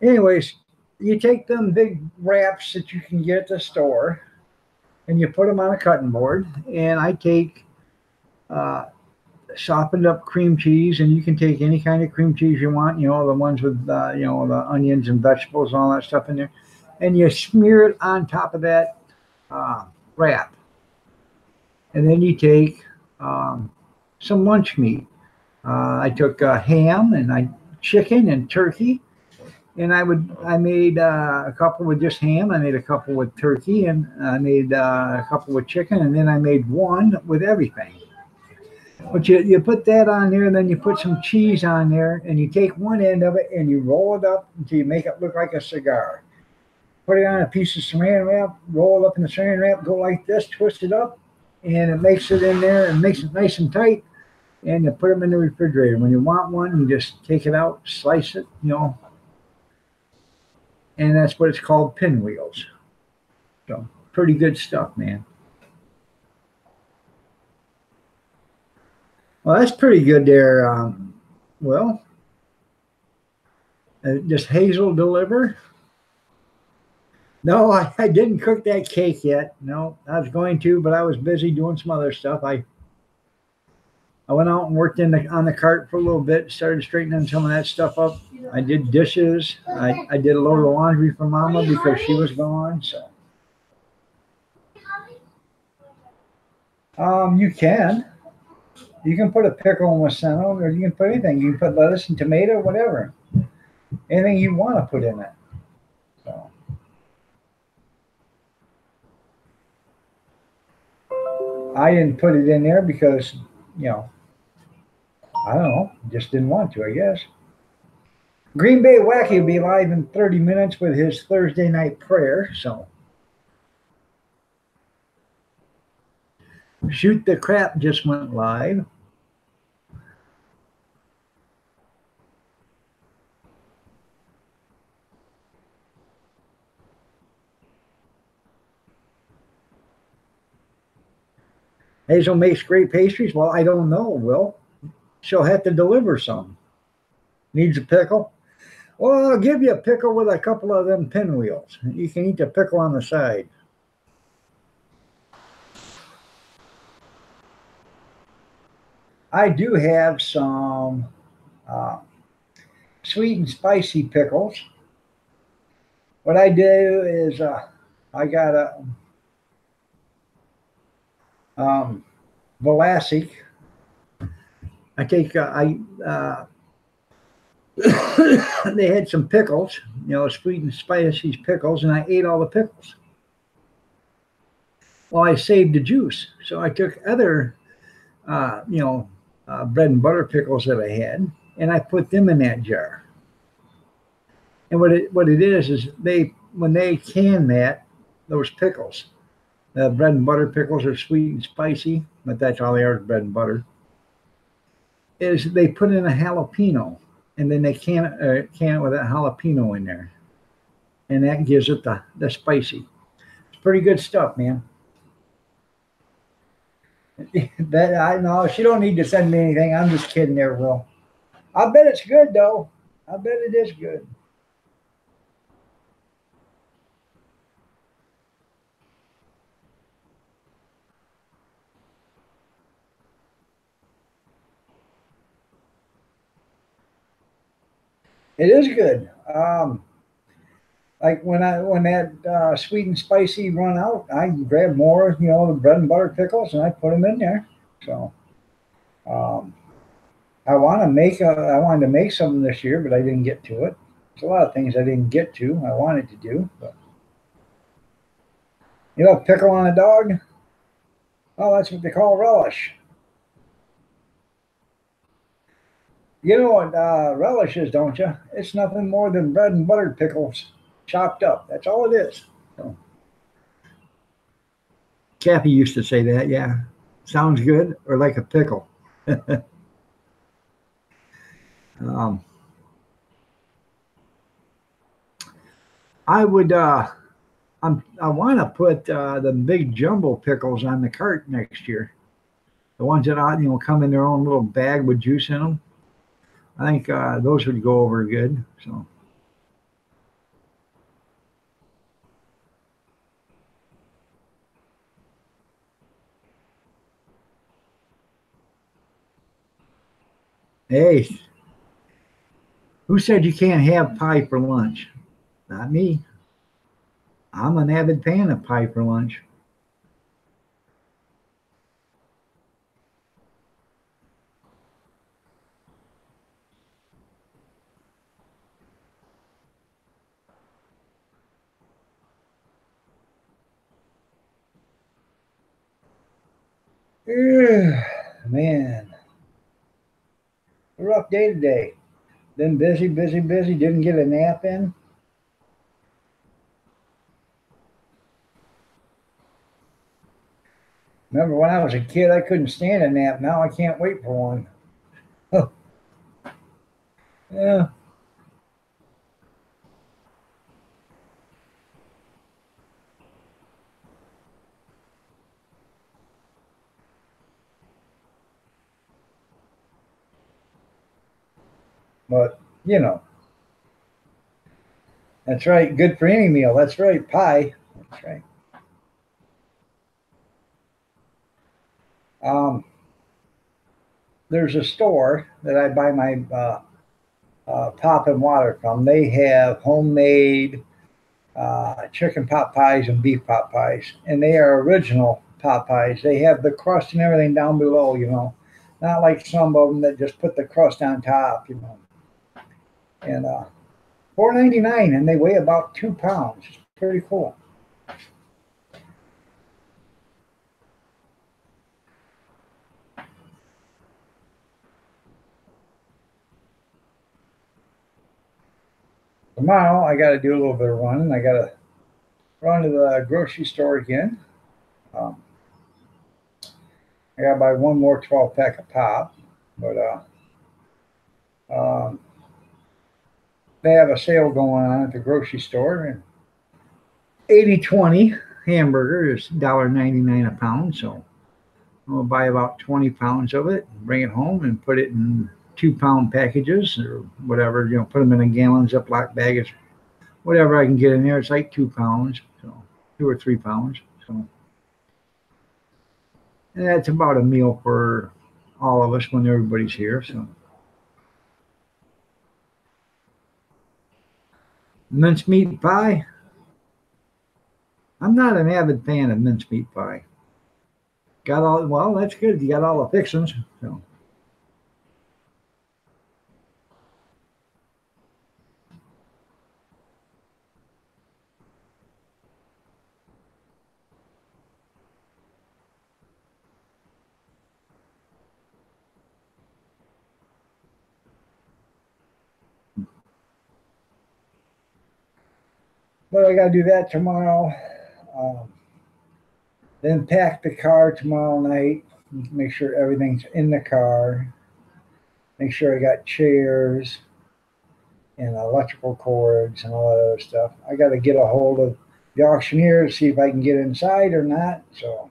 Anyways, you take them big wraps that you can get at the store and you put them on a cutting board. And I take softened up cream cheese, and you can take any kind of cream cheese you want, you know, the ones with, you know, the onions and vegetables and all that stuff in there. And you smear it on top of that wrap. And then you take some lunch meat. I took ham and chicken and turkey. And I made a couple with just ham. I made a couple with turkey, and I made a couple with chicken, and then I made one with everything. But you put that on there, and then you put some cheese on there, and you take one end of it and you roll it up until you make it look like a cigar. Put it on a piece of saran wrap, roll it up in the saran wrap, go like this, twist it up, and it makes it in there and makes it nice and tight. And you put them in the refrigerator. When you want one, you just take it out, slice it, you know. And that's what it's called, pinwheels. So pretty good stuff, man. Well, that's pretty good there. Well, does Hazel deliver? No, I didn't cook that cake yet. No, I was going to, but I was busy doing some other stuff. I went out and worked on the cart for a little bit, started straightening some of that stuff up. I did dishes. I did a load of laundry for Mama because she was gone. So, you can put a pickle in the center, or you can put anything. You can put lettuce and tomato, whatever. Anything you want to put in it. I didn't put it in there because, you know, I don't know, just didn't want to, I guess. Green Bay Wacky will be live in 30 minutes with his Thursday night prayer. So, Shoot the Crap just went live. Hazel makes great pastries. Well, I don't know, Will. She'll have to deliver some. Needs a pickle? Well, I'll give you a pickle with a couple of them pinwheels. You can eat the pickle on the side. I do have some sweet and spicy pickles. What I do is I got a Vlasic. I take they had some pickles, you know, sweet and spicy pickles, and I ate all the pickles. Well, I saved the juice, so I took other, bread and butter pickles that I had, and I put them in that jar. And what it is when they can those pickles, the bread and butter pickles are sweet and spicy, but that's all they are, is bread and butter. Is they put in a jalapeno, and then they can it with a jalapeno in there, and that gives it the spicy. It's pretty good stuff, man. That I know she don't need to send me anything. I'm just kidding there, Will. I bet it's good though. I bet it is good. It is good. Like when that sweet and spicy run out, I grab more, you know, the bread and butter pickles, and I put them in there. So I wanted to make something this year, but I didn't get to it. There's a lot of things I didn't get to. I wanted to do, but you know, pickle on a dog. Oh, that's what they call relish. You know what relish is, don't you? It's nothing more than bread and butter pickles chopped up. That's all it is. So, Kathy used to say that. Yeah, sounds good, or like a pickle. I would. I want to put the big jumbo pickles on the cart next year. The ones that come in their own little bag with juice in them. I think those would go over good. So. Hey, who said you can't have pie for lunch? Not me. I'm an avid fan of pie for lunch. Man, a rough day today. Been busy, busy, busy. Didn't get a nap in. Remember when I was a kid, I couldn't stand a nap. Now I can't wait for one. Oh, yeah. But, you know, that's right. Good for any meal. That's right. Pie. That's right. There's a store that I buy my pop and water from. They have homemade chicken pot pies and beef pot pies, and they are original pot pies. They have the crust and everything down below, you know, not like some of them that just put the crust on top, you know. And $4.99, and they weigh about 2 pounds. It's pretty cool. Tomorrow I got to do a little bit of running. I got to run to the grocery store again. Um, I got to buy one more 12-pack of pop, but um, they have a sale going on at the grocery store, and 80/20 hamburger is $1.99 a pound. So I'll buy about 20 pounds of it, bring it home, and put it in 2-pound packages or whatever. Put them in a gallon Ziploc bag. Whatever I can get in there. It's like 2 pounds, so 2 or 3 pounds. So and that's about a meal for all of us when everybody's here. So mincemeat pie. I'm not an avid fan of mincemeat pie. Well, that's good. You got all the fixings. So. But I got to do that tomorrow. Then pack the car tomorrow night. Make sure everything's in the car. Make sure I got chairs and electrical cords and all that other stuff. I got to get a hold of the auctioneer to see if I can get inside or not. So.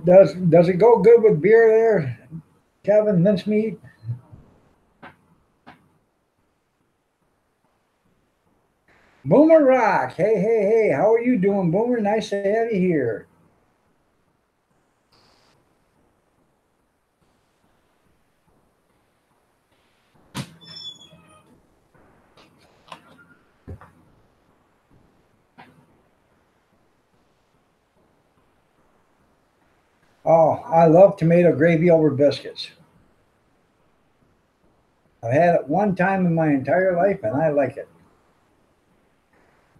Does it go good with beer there, Kevin? Mincemeat? Boomer Rock. Hey. How are you doing, Boomer? Nice to have you here. Oh, I love tomato gravy over biscuits. I've had it one time in my entire life, and I like it.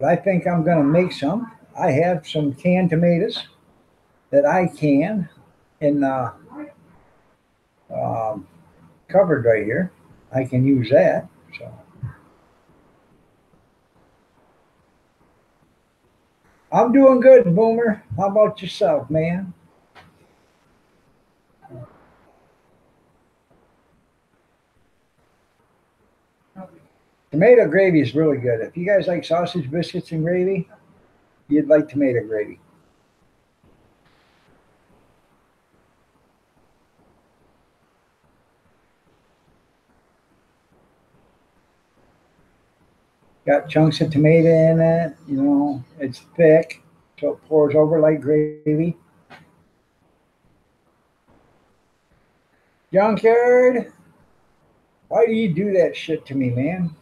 But I think I'm going to make some. I have some canned tomatoes that I can in covered right here. I can use that. So I'm doing good, Boomer. How about yourself, man? Tomato gravy is really good. If you guys like sausage biscuits and gravy, you'd like tomato gravy. Got chunks of tomato in it. It's thick, so it pours over like gravy. Junkyard, why do you do that shit to me, man?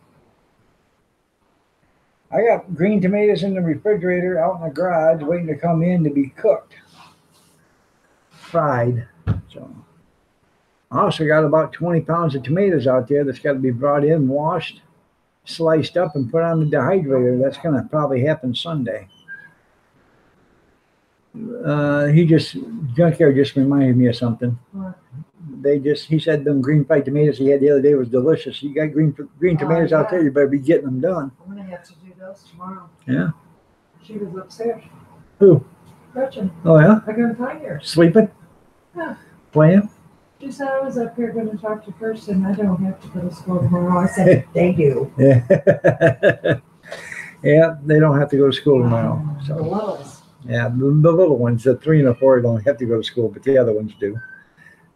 I got green tomatoes in the refrigerator out in the garage waiting to come in to be cooked. Fried. So I also got about 20 pounds of tomatoes out there that's got to be brought in, washed, sliced up, and put on the dehydrator. That's going to probably happen Sunday. Junkyard just reminded me of something. He said them green fried tomatoes he had the other day was delicious. You got green tomatoes out there, you better be getting them done. I'm going to have to do those tomorrow. Yeah. She was upstairs. Who? Gretchen. Oh, yeah? I couldn't find her. Sleeping? Yeah. Playing? She said I was up here going to talk to Kirsten. I don't have to go to school tomorrow. I said, they do. Yeah. Yeah, they don't have to go to school tomorrow. The So littles. yeah, the little ones, the 3 and the 4, don't have to go to school, but the other ones do.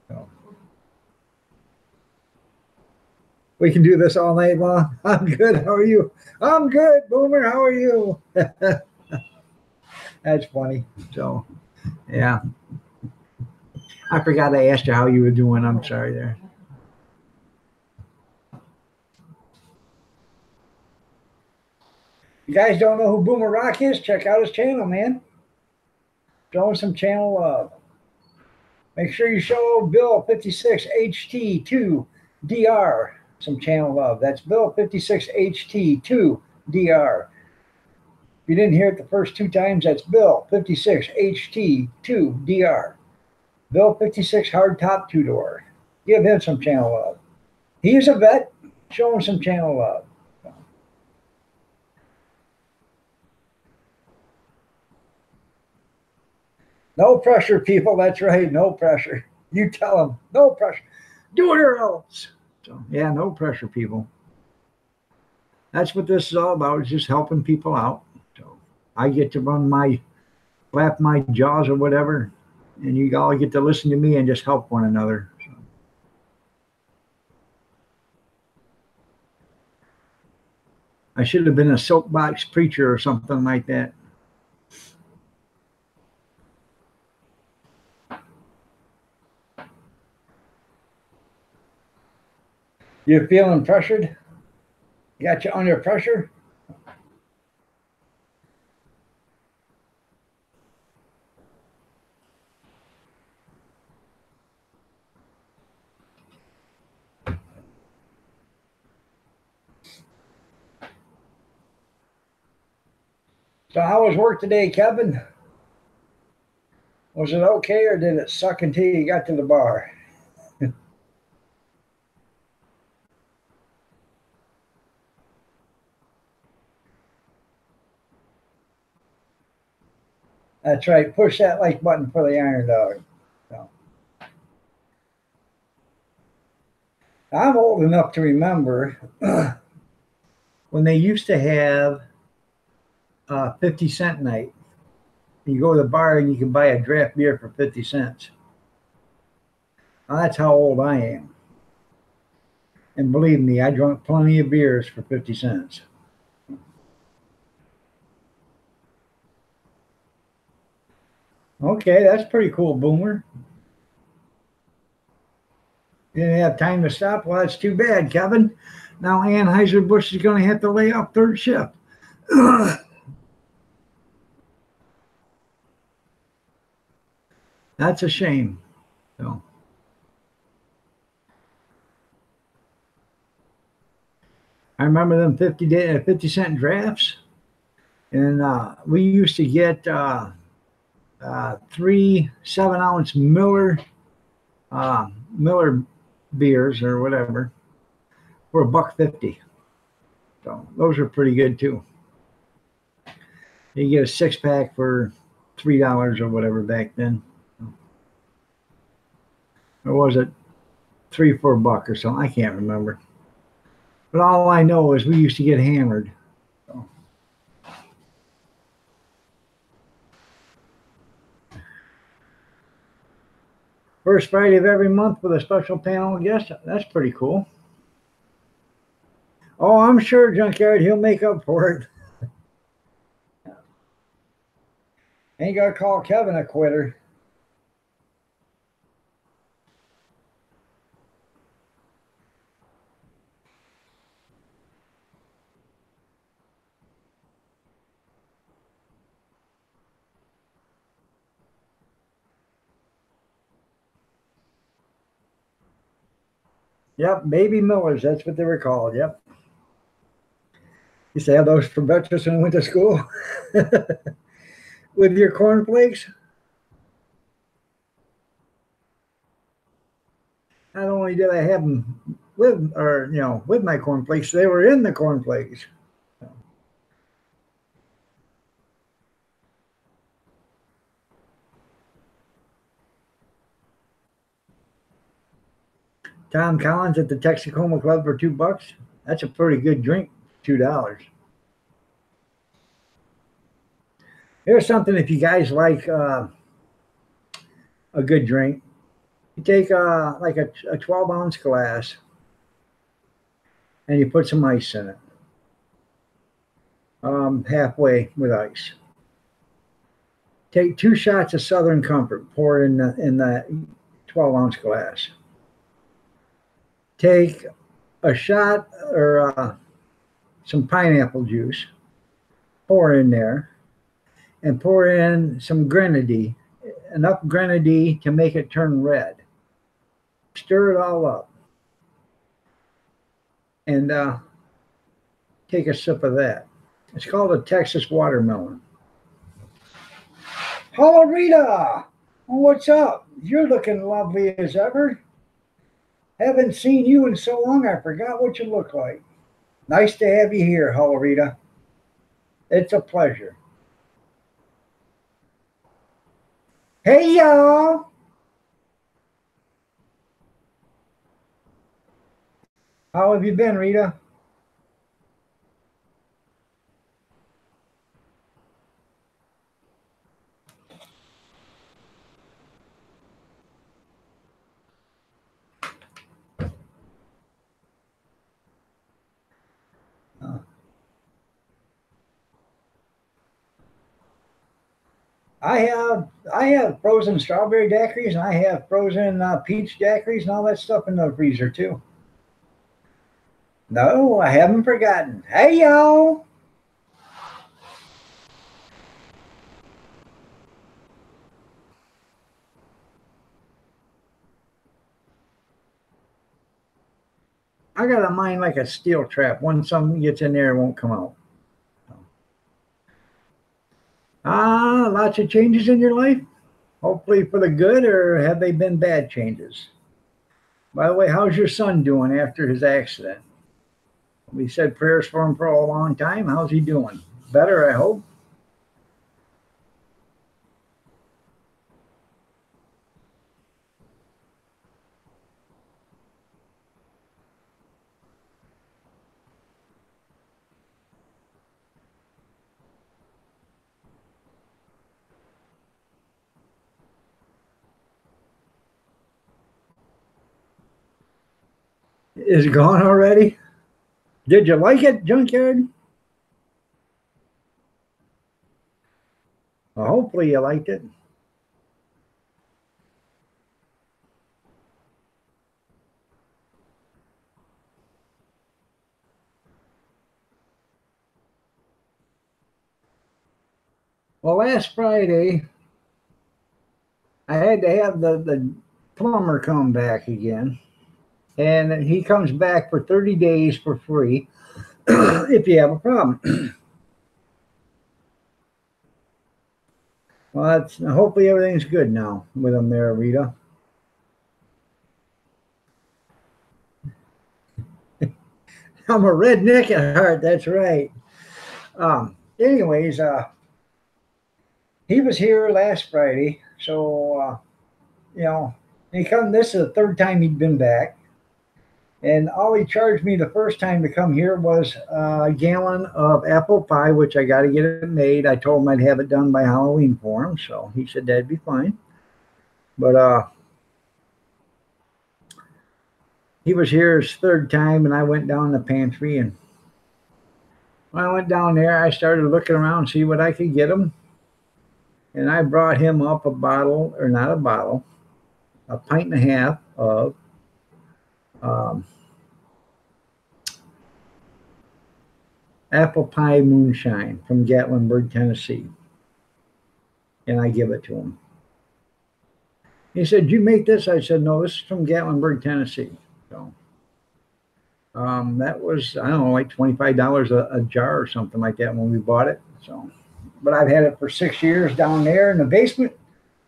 So. We can do this all night long. I'm good. How are you? I'm good, Boomer. How are you? That's funny. So, yeah. I forgot I asked you how you were doing. I'm sorry there. You guys don't know who Boomer Rock is? Check out his channel, man. Show him some channel love. Make sure you show Bill 56HT2DR some channel love. That's Bill 56HT2DR. If you didn't hear it the first 2 times, that's Bill 56HT2DR. Bill 56 hardtop two-door. Give him some channel love. He's a vet. Show him some channel love. No pressure, people. That's right. No pressure. You tell them. No pressure. Do it or else. So, yeah, no pressure, people. That's what this is all about, is just helping people out. So I get to flap my jaws or whatever, and you all get to listen to me and just help one another. So. I should have been a soapbox preacher or something like that. You're feeling pressured? Got you under pressure? So how was work today, Kevin? Was it okay, or did it suck until you got to the bar? That's right. Push that like button for the Iron Dog. So. I'm old enough to remember when they used to have 50-cent night. You go to the bar and you can buy a draft beer for 50 cents. Now, that's how old I am. And believe me, I drank plenty of beers for 50 cents. Okay, that's pretty cool, Boomer. Didn't have time to stop? Well, that's too bad, Kevin. Now Anheuser-Busch is going to have to lay off third shift. That's a shame. So. I remember them 50-cent drafts, and we used to get 3 7-ounce Miller beers or whatever for $1.50. So those are pretty good too. You get a 6-pack for $3 or whatever back then. Or was it $3 for $1 or something? I can't remember. But all I know is we used to get hammered. So. First Friday of every month with a special panel guest. That's pretty cool. Oh, I'm sure, Junkyard, he'll make up for it. Ain't got to call Kevin a quitter. Yep, baby Millers. That's what they were called. Yep. Used to have those for breakfast when we went to school. With your cornflakes. Not only did I have them with my cornflakes, they were in the cornflakes. Tom Collins at the Texacola Club for $2. That's a pretty good drink, $2. Here's something if you guys like a good drink. You take like a 12-ounce glass and you put some ice in it. Halfway with ice. Take 2 shots of Southern Comfort, pour in the 12-ounce glass. Take a shot or some pineapple juice, pour in there, and pour in some grenadine, enough grenadine to make it turn red. Stir it all up. And take a sip of that. It's called a Texas watermelon. Holla Rita! Well, what's up? You're looking lovely as ever. Haven't seen you in so long, I forgot what you look like. Nice to have you here, Holarita. It's a pleasure. Hey, y'all. How have you been, Rita? Uh, I have frozen strawberry daiquiris and I have frozen peach daiquiris and all that stuff in the freezer too. No, I haven't forgotten. Hey, y'all. I got a mind like a steel trap. Once something gets in there, it won't come out. Lots of changes in your life? Hopefully for the good, or have they been bad changes? By the way, how's your son doing after his accident? We said prayers for him for a long time. How's he doing? Better, I hope. Is it gone already? Did you like it, Junkyard? Well, hopefully you liked it. Well, last Friday, I had to have the plumber come back again. And he comes back for 30 days for free if you have a problem. Well, hopefully everything's good now with him there, Rita. I'm a redneck at heart. That's right. Anyways, he was here last Friday, so he come. This is the third time he'd been back, and all he charged me the first time to come here was a gallon of apple pie, which I got to get it made. I told him I'd have it done by Halloween for him, so he said that'd be fine. But he was here his third time, and I went down the pantry, and when I went down there, I started looking around, see what I could get him, and I brought him up a bottle, or not a bottle, a pint and a half of apple pie moonshine from Gatlinburg, Tennessee, and I give it to him. He said, "You make this?" I said, "No, this is from Gatlinburg, Tennessee." So that was, I don't know, like $25 a jar or something like that when we bought it. So, but I've had it for 6 years down there in the basement.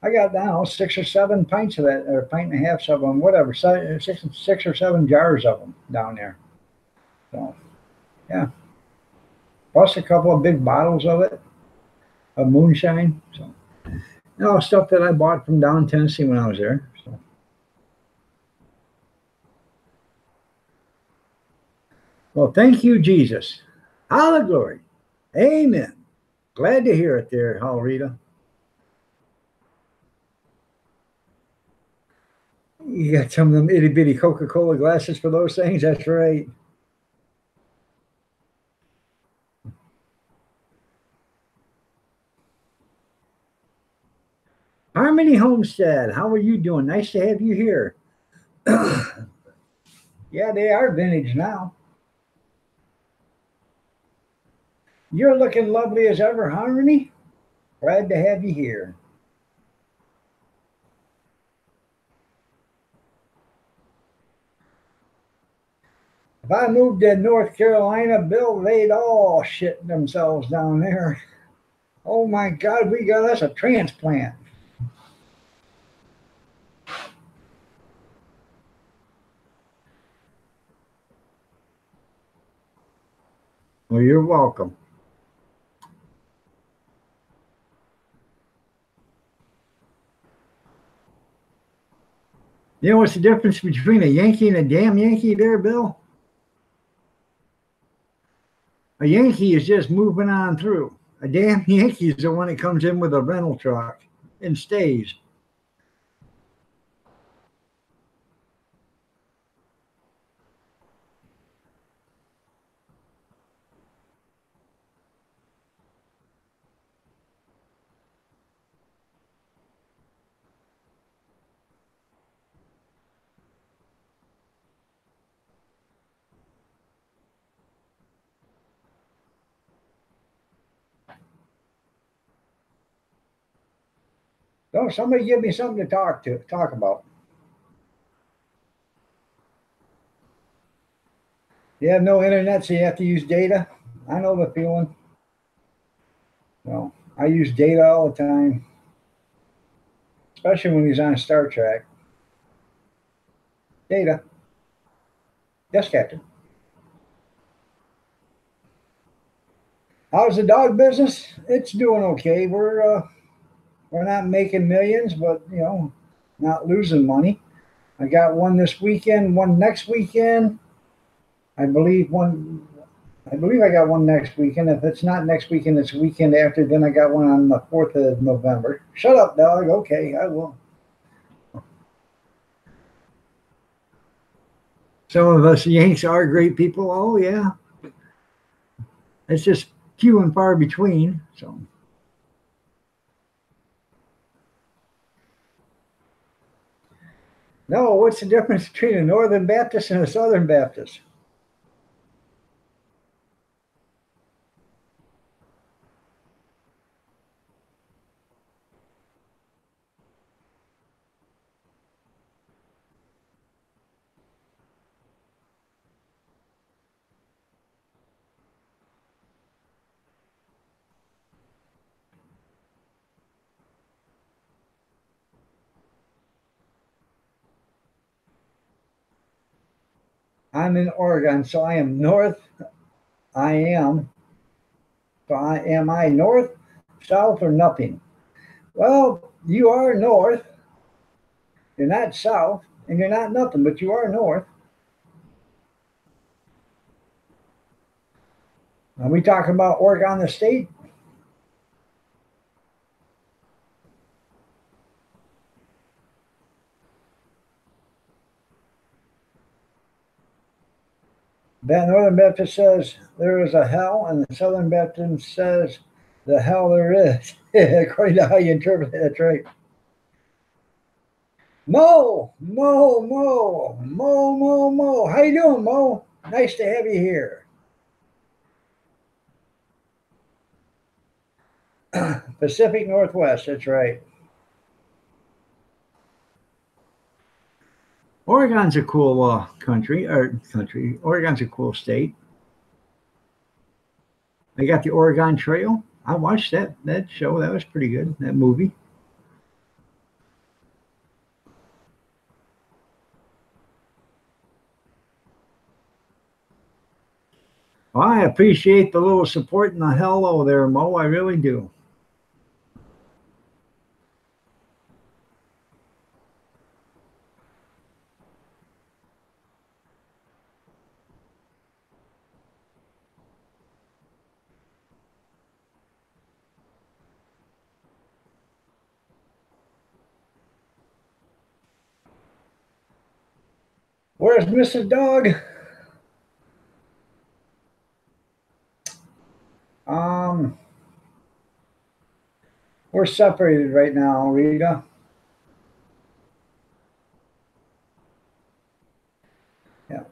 I got now 6 or 7 pints of that, or a pint and a half of them, whatever, six or seven jars of them down there. So, yeah. Plus a couple of big bottles of it, of moonshine. So, stuff that I bought from down in Tennessee when I was there. So. Well, thank you, Jesus. Hallelujah. Amen. Glad to hear it there, Rita. You got some of them itty bitty Coca-Cola glasses for those things? That's right. Harmony Homestead, how are you doing? Nice to have you here. Yeah, they are vintage now. You're looking lovely as ever, Harmony. Glad to have you here. If I moved to North Carolina, Bill, they'd all shit themselves down there. Oh my God, we got us a transplant. Well, you're welcome. You know what's the difference between a Yankee and a damn Yankee there, Bill? A Yankee is just moving on through. A damn Yankee is the one that comes in with a rental truck and stays. So somebody give me something to talk about. You have no internet, so you have to use data. I know the feeling. Well, I use data all the time, especially when he's on Star Trek. Data. Yes, Captain. How's the dog business? It's doing okay. We're not making millions, but not losing money. I got one this weekend, one next weekend. I believe I got one next weekend. If it's not next weekend, it's the weekend after. Then I got one on the 4th of November. Shut up, dog. Okay, I will. Some of us Yanks are great people. Oh, yeah. It's just few and far between. So. No, what's the difference between a Northern Baptist and a Southern Baptist? I'm in Oregon, so I am north. I am. So am I north, south, or nothing? Well, you are north. You're not south, and you're not nothing, but you are north. Are we talking about Oregon, the state? The Northern Baptist says there is a hell, and the Southern Baptist says the hell there is, according to how you interpret it. That's right. Mo. How you doing, Mo? Nice to have you here. Pacific Northwest, that's right. Oregon's a cool country. Oregon's a cool state. They got the Oregon Trail. I watched that show. That was pretty good. That movie. Well, I appreciate the little support and the hello there, Mo. I really do. Where's Mrs. Dog? We're separated right now, Rita. Yeah.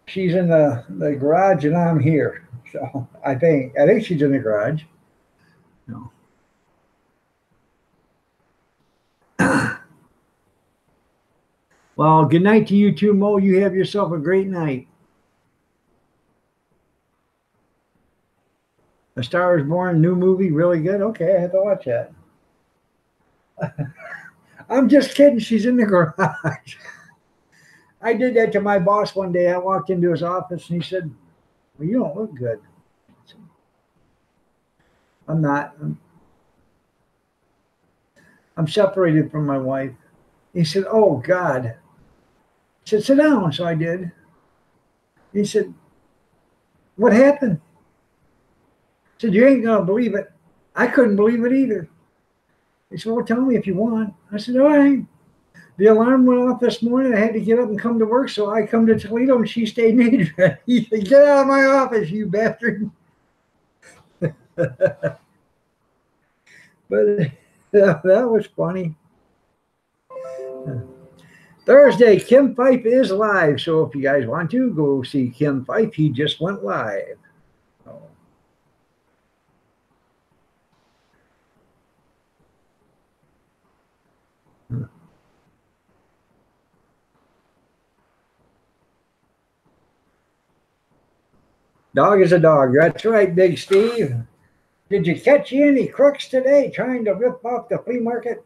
She's in the garage and I'm here. So I think she's in the garage. No. Well, good night to you too, Mo. You have yourself a great night. A Star is Born new movie, really good. Okay, I have to watch that. I'm just kidding. She's in the garage. I did that to my boss one day. I walked into his office and he said, "Well, you don't look good." I'm not. I'm separated from my wife. He said, oh, God. I said, sit down. So I did. He said, what happened? I said, you ain't going to believe it. I couldn't believe it either. He said, well, tell me if you want. I said, all right. The alarm went off this morning. I had to get up and come to work, so I come to Toledo, and she stayed in Adrian. He said, get out of my office, you bastard. But that was funny. Thursday, Kim Fife is live. So if you guys want to, go see Kim Fife. He just went live. So. Dog is a dog. That's right, Big Steve. Did you catch any crooks today trying to rip off the flea market?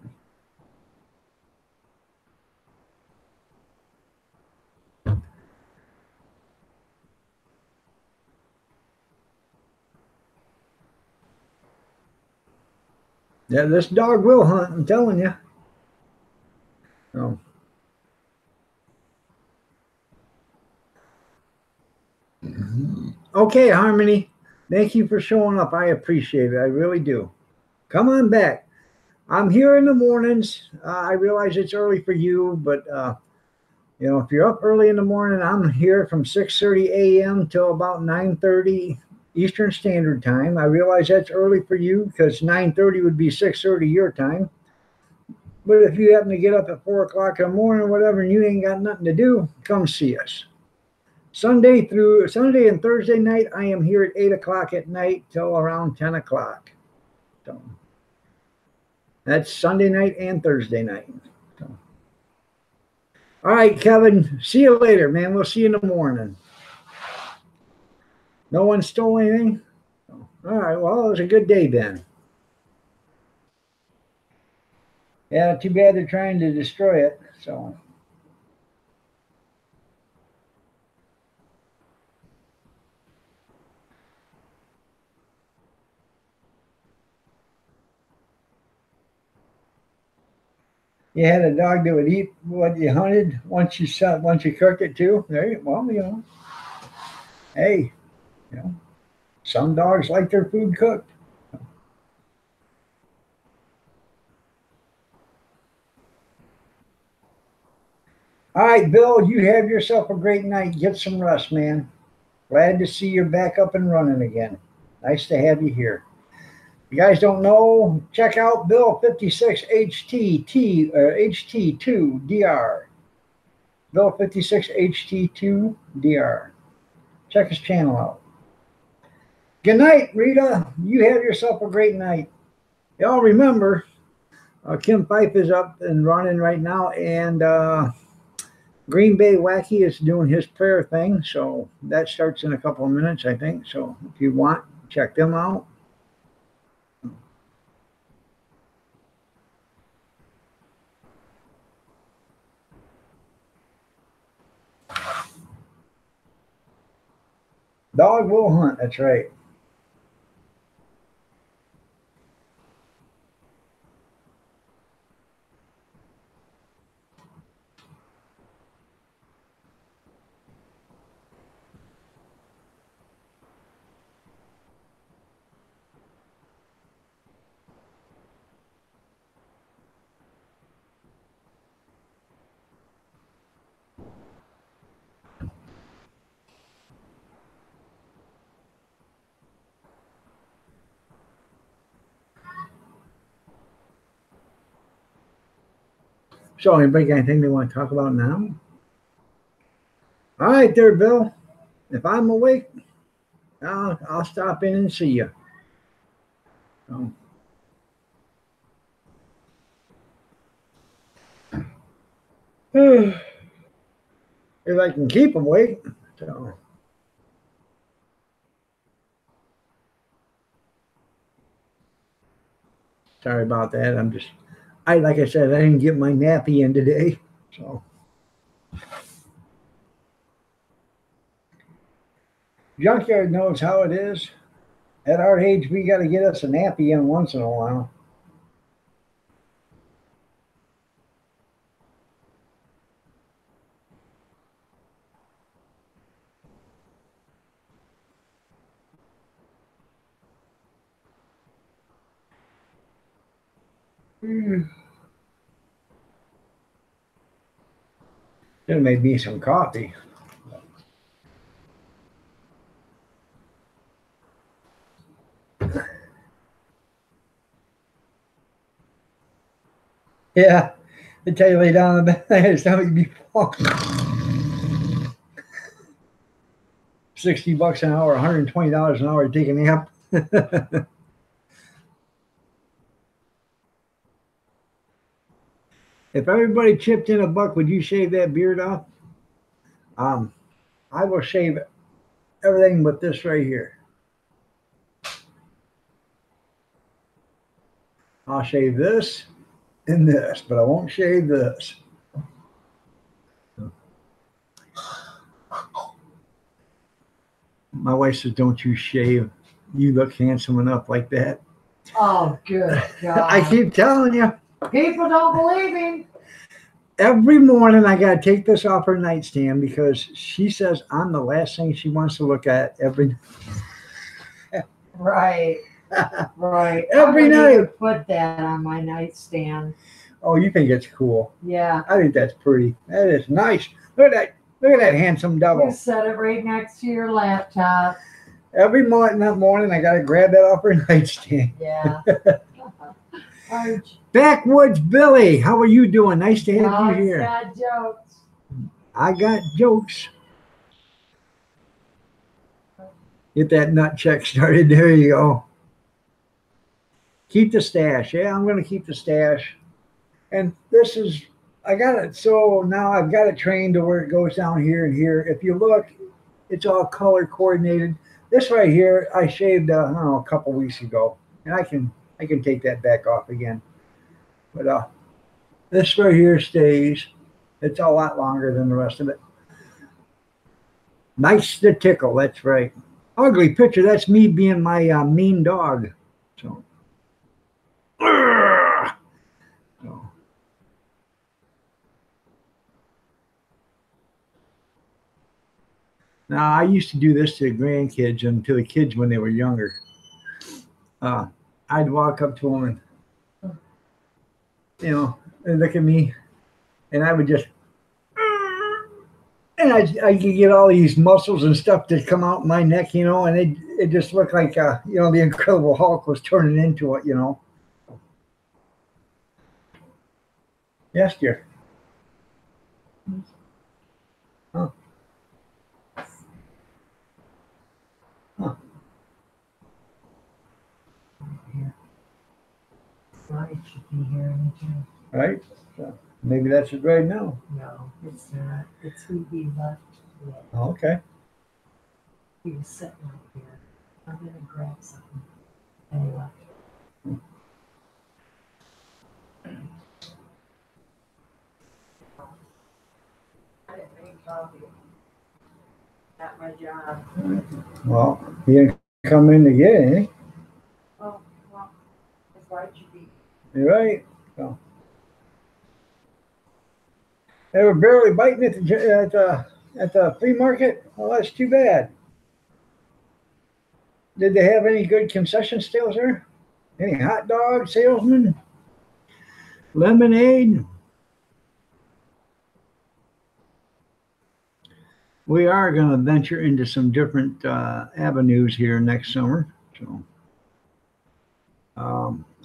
Yeah, this dog will hunt, I'm telling you. Oh. Okay, Harmony. Thank you for showing up. I appreciate it. I really do. Come on back. I'm here in the mornings. I realize it's early for you, but you know, if you're up early in the morning, I'm here from 6:30 a.m. till about 9:30 Eastern Standard Time. I realize that's early for you because 9:30 would be 6:30 your time. But if you happen to get up at 4 o'clock in the morning or whatever and you ain't got nothing to do, come see us. Sunday and Thursday night, I am here at 8 o'clock at night till around 10 o'clock. So that's Sunday night and Thursday night. So. All right, Kevin, see you later, man. We'll see you in the morning. No one stole anything? All right, well, it was a good day then. Yeah, too bad they're trying to destroy it, so. You had a dog that would eat what you hunted once you cooked it too. There you well, you know. Hey, you know, some dogs like their food cooked. All right, Bill, you have yourself a great night. Get some rest, man. Glad to see you're back up and running again. Nice to have you here. If you guys don't know, check out Bill 56 HT2DR. Bill 56 HT2DR. Check his channel out. Good night, Rita. You have yourself a great night. Y'all remember, Kim Fife is up and running right now, and Green Bay Wacky is doing his prayer thing, so that starts in a couple of minutes, I think. So if you want, check them out. Dog will hunt, that's right. So anybody got anything they want to talk about now? All right there, Bill. If I'm awake, I'll stop in and see you. So. If I can keep awake. So. Sorry about that. Like I said, I didn't get my nappy in today. So. Junkyard knows how it is. At our age, we got to get us a nappy in once in a while. It may be some coffee. Yeah, they tell you lay down on the bed, it's not be $60 an hour, $120 an hour to take a nap. If everybody chipped in $1, would you shave that beard off? I will shave everything but this right here. I'll shave this and this, but I won't shave this. My wife says, don't you shave. You look handsome enough like that. Oh, good God. I keep telling you. People don't believe him. Every morning I got to take this off her nightstand because she says I'm the last thing she wants to look at every Right. Right. Every I wouldn't night. even put that on my nightstand. Oh, you think it's cool. Yeah. I think that's pretty. That is nice. Look at that. Look at that handsome You double. set it right next to your laptop. Every morning I got to grab that off her nightstand. Yeah. Arch. Backwoods Billy, how are you doing? Nice to have you here. Got jokes. I got jokes. Get that nut check started. There you go. Keep the stash. Yeah, I'm going to keep the stash. And this is, I got it. So now I've got it trained to where it goes down here and here. If you look, it's all color coordinated. This right here, I shaved, I don't know, a couple weeks ago. And I can take that back off again. But this right here stays. It's a lot longer than the rest of it. Nice to tickle, that's right. Ugly picture, that's me being my mean dog. So, now I used to do this to the grandkids and to the kids when they were younger. I'd walk up to them and, you know, they'd look at me, and I would just, and I could get all these muscles and stuff that come out in my neck, you know, and it just looked like, you know, the Incredible Hulk was turning into it, you know. Yes, dear. Huh. Huh. It should be here anytime. Right? So maybe that's it right now. No, it's not. It's who he left with. Oh, okay. He was sitting right here. I'm gonna grab something. And he left. I didn't make coffee. Not my job. Well, he didn't come in to get any. Oh, well, his wife should be. You're right. So. They were barely biting at the flea market. Well, that's too bad. Did they have any good concession sales there? Any hot dog salesmen? Lemonade? We are going to venture into some different avenues here next summer. So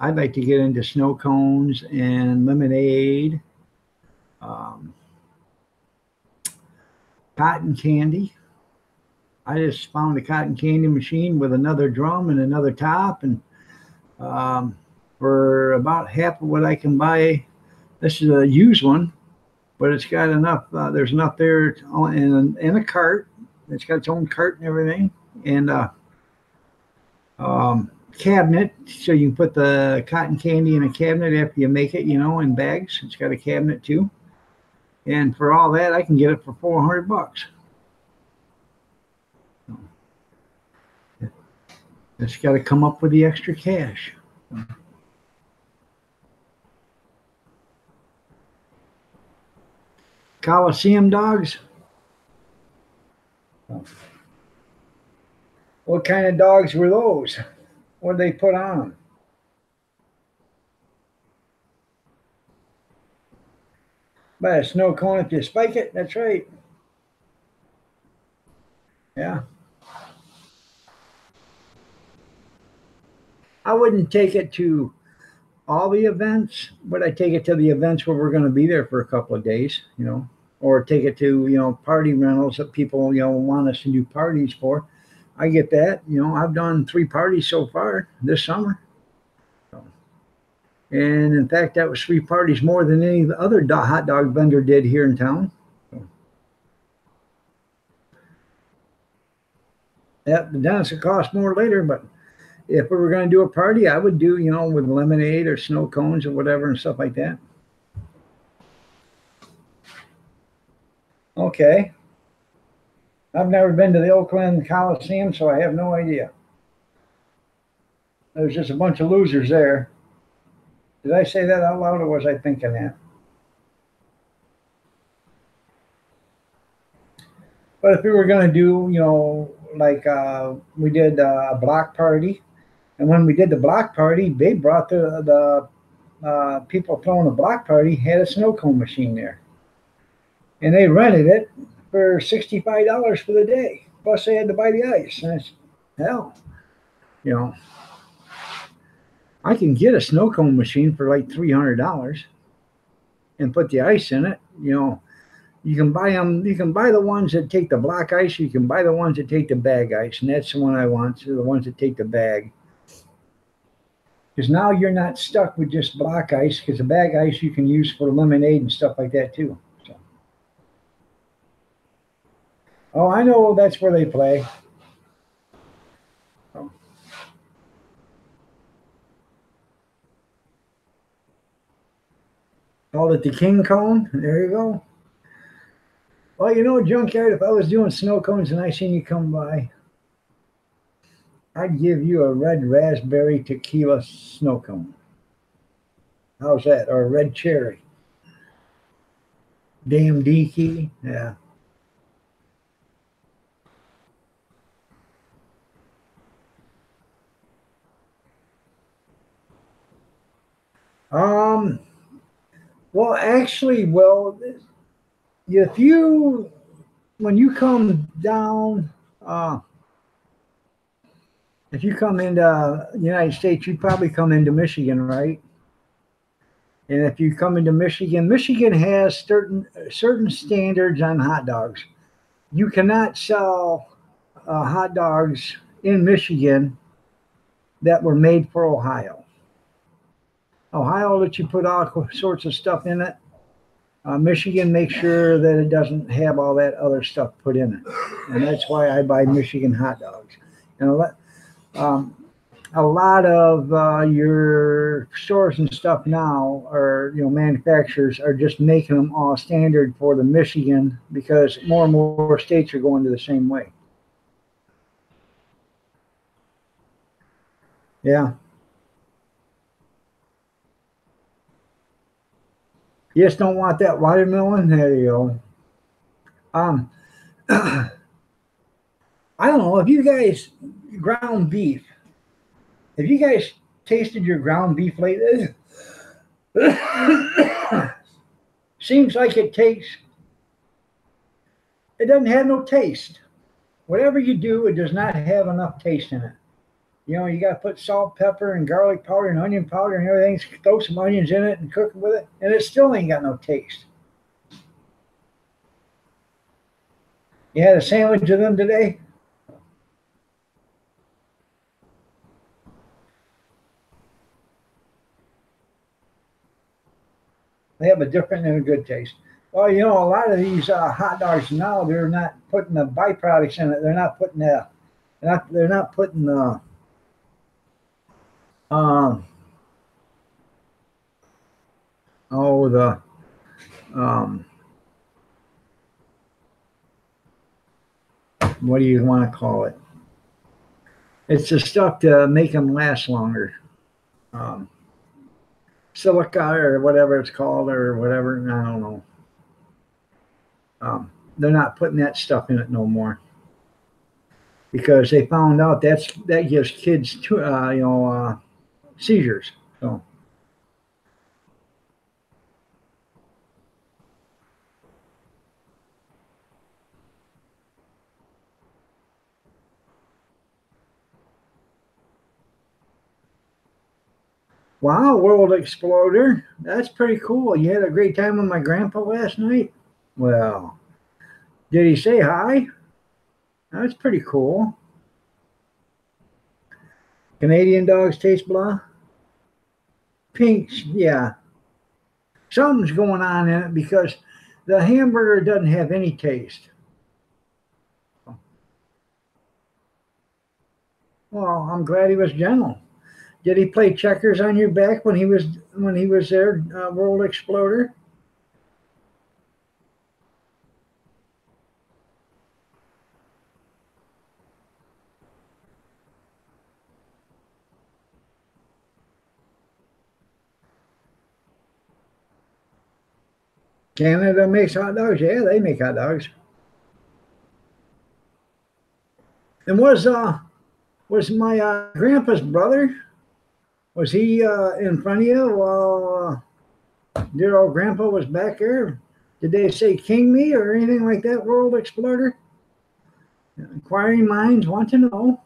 I'd like to get into snow cones and lemonade, cotton candy. I just found a cotton candy machine with another drum and another top, and for about half of what I can buy. This is a used one, but it's got enough. There's enough there in a cart. It's got its own cart and everything, and cabinet, so you can put the cotton candy in a cabinet after you make it, you know, in bags. It's got a cabinet too, and for all that, I can get it for $400. Just got to come up with the extra cash. Coliseum dogs? What kind of dogs were those? What did they put on them? By a snow cone if you spike it, that's right. Yeah. I wouldn't take it to all the events, but I take it to the events where we're going to be there for a couple of days, or take it to, party rentals that people, want us to do parties for. I get that. I've done 3 parties so far this summer. And in fact, that was 3 parties more than any other hot dog vendor did here in town. Yeah, then it's going to cost more later, but if we were going to do a party, I would do, with lemonade or snow cones or whatever and stuff like that. Okay. I've never been to the Oakland Coliseum, so I have no idea. There's just a bunch of losers there. Did I say that out loud or was I thinking that? But if we were going to do, like we did a block party, and when we did the block party, they brought the people throwing the block party had a snow cone machine there. And they rented it for $65 for the day. Plus they had to buy the ice. And it's, hell, I can get a snow cone machine for like $300 and put the ice in it. You can buy them. You can buy the ones that take the block ice. You can buy the ones that take the bag ice, and that's the one I want. So the ones that take the bag, because now you're not stuck with just block ice. Because the bag ice you can use for lemonade and stuff like that too. So. Oh, I know that's where they play. Oh. Called it the King Cone. There you go. Well, Junkyard, if I was doing snow cones and I seen you come by, I'd give you a red raspberry tequila snow cone. How's that? Or a red cherry. Damn D-key. Yeah. Well, actually, when you come down, if you come into the United States, you probably come into Michigan, right? And if you come into Michigan, Michigan has certain standards on hot dogs. You cannot sell hot dogs in Michigan that were made for Ohio. Ohio lets you put all sorts of stuff in it. Michigan makes sure that it doesn't have all that other stuff put in it. And that's why I buy Michigan hot dogs. And a lot of your stores and stuff now, or manufacturers, are just making them all standard for the Michigan because more and more states are going to the same way. Yeah. You just don't want that watermelon? There you go. I don't know if you guys ground beef. Have you guys tasted your ground beef lately? Seems like it doesn't have no taste. Whatever you do, it does not have enough taste in it. You got to put salt, pepper, and garlic powder and onion powder and everything. Throw some onions in it and cook it with it, and it still ain't got no taste. You had a sandwich of them today? They have a different and a good taste. Well, a lot of these hot dogs now, they're not putting the byproducts in it. They're not putting the um what do you want to call it? It's the stuff to make them last longer. Um, Silica or whatever it's called or whatever. I don't know. They're not putting that stuff in it no more because they found out that gives kids seizures. So wow, World Exploder. That's pretty cool. You had a great time with my grandpa last night? Well, did he say hi? That's pretty cool. Canadian dogs taste blah. Pinks, yeah. Something's going on in it because the hamburger doesn't have any taste. Well, I'm glad he was gentle. Did he play checkers on your back when he was there, World Exploder? Canada makes hot dogs. Yeah, they make hot dogs. And was my grandpa's brother? Was he in front of you while dear old grandpa was back there? Did they say king me or anything like that, World Explorer? Inquiring minds want to know.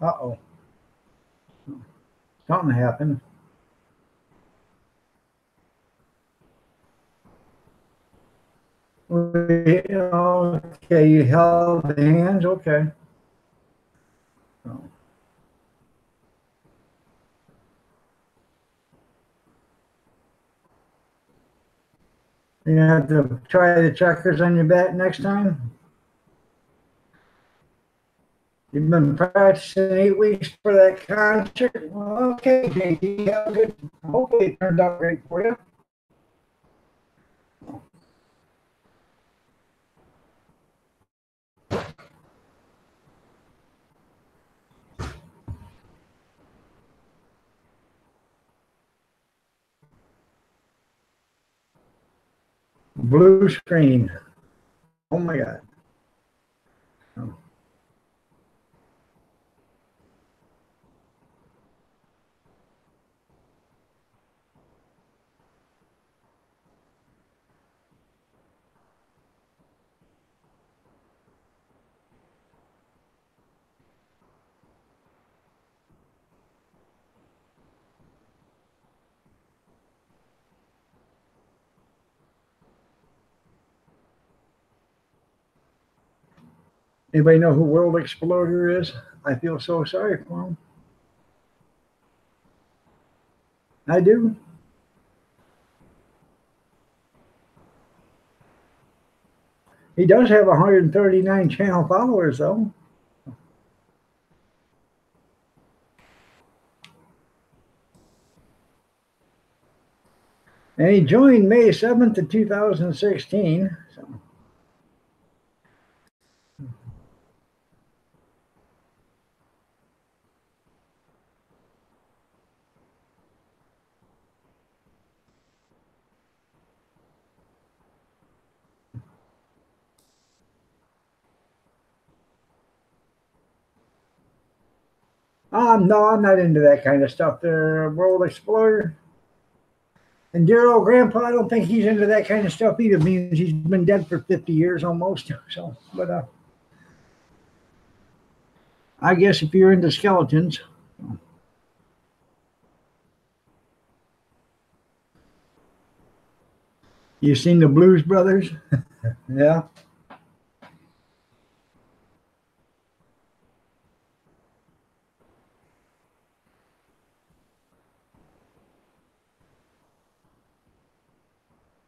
Uh-oh. Something happened. Okay, you held the hands. Okay. Oh. You have to try the checkers on your back next time. You've been practicing 8 weeks for that concert. Well, okay, JT, have a good. Hopefully, it turned out great for you. Blue screen. Oh my God. Oh. Anybody know who World Explorer is? I feel so sorry for him. I do. He does have 139 channel followers, though. And he joined May 7th of 2016. So. No, I'm not into that kind of stuff. The World Explorer. And dear old grandpa, I don't think he's into that kind of stuff either. Means he's been dead for 50 years almost. So, but I guess if you're into skeletons, you seen the Blues Brothers? Yeah.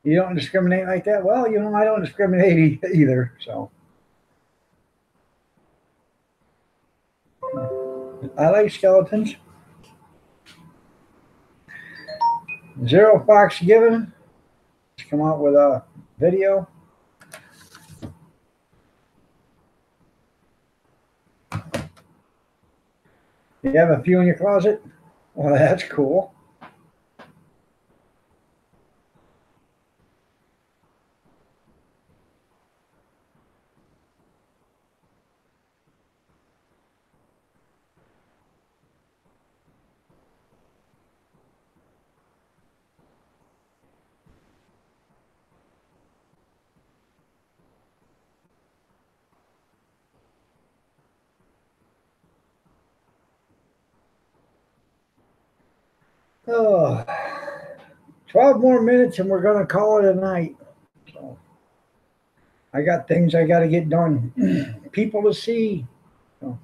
You don't discriminate like that? Well, I don't discriminate either. So I like skeletons. Zero Fox Given. Just come out with a video. You have a few in your closet? Well, that's cool. Oh, 12 more minutes and we're going to call it a night. So I got things I got to get done. People to see. So,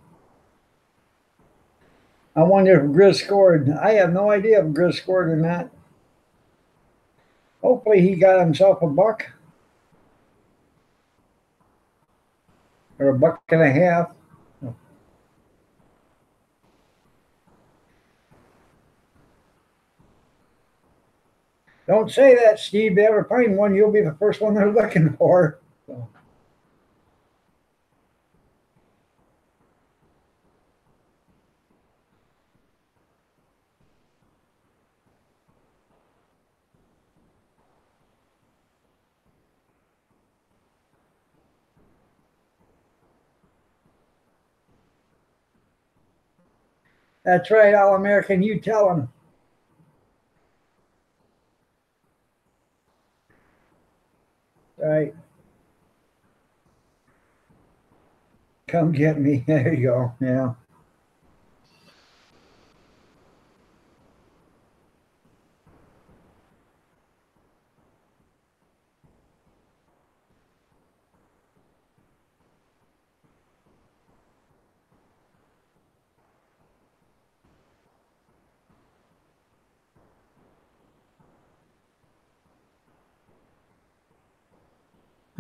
I wonder if Grizz scored. I have no idea if Grizz scored or not. Hopefully he got himself a buck or a buck and a half. Don't say that, Steve. If they ever find one, you'll be the first one they're looking for. So. That's right, All American. You tell them. Right. Come get me. There you go. Yeah.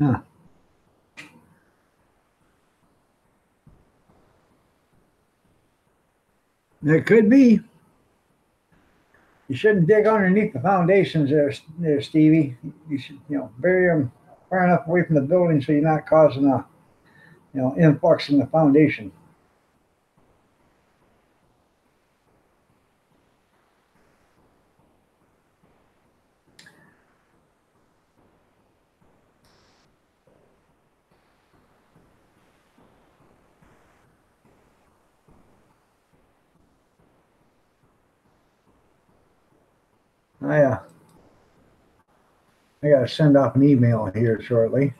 Huh. It could be. You shouldn't dig underneath the foundations there, Stevie. You should, bury them far enough away from the building so you're not causing a, influx in the foundation. I got to send off an email here shortly.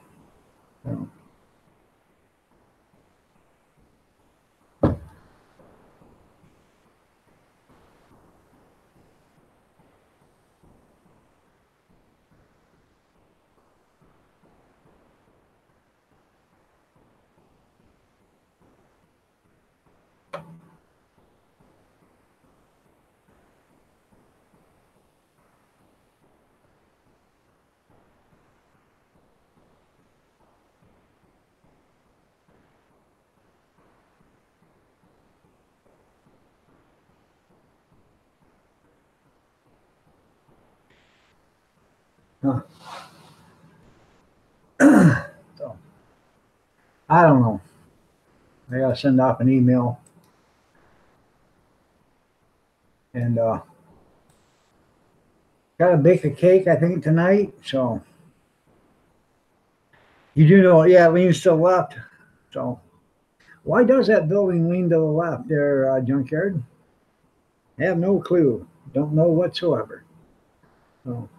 So. Huh. So, I don't know. I got to send off an email. And got to bake a cake, I think, tonight. So, you do know, yeah, Lean's still left. So, Why does that building lean to the left there, Junkyard? Have no clue. Don't know whatsoever. So.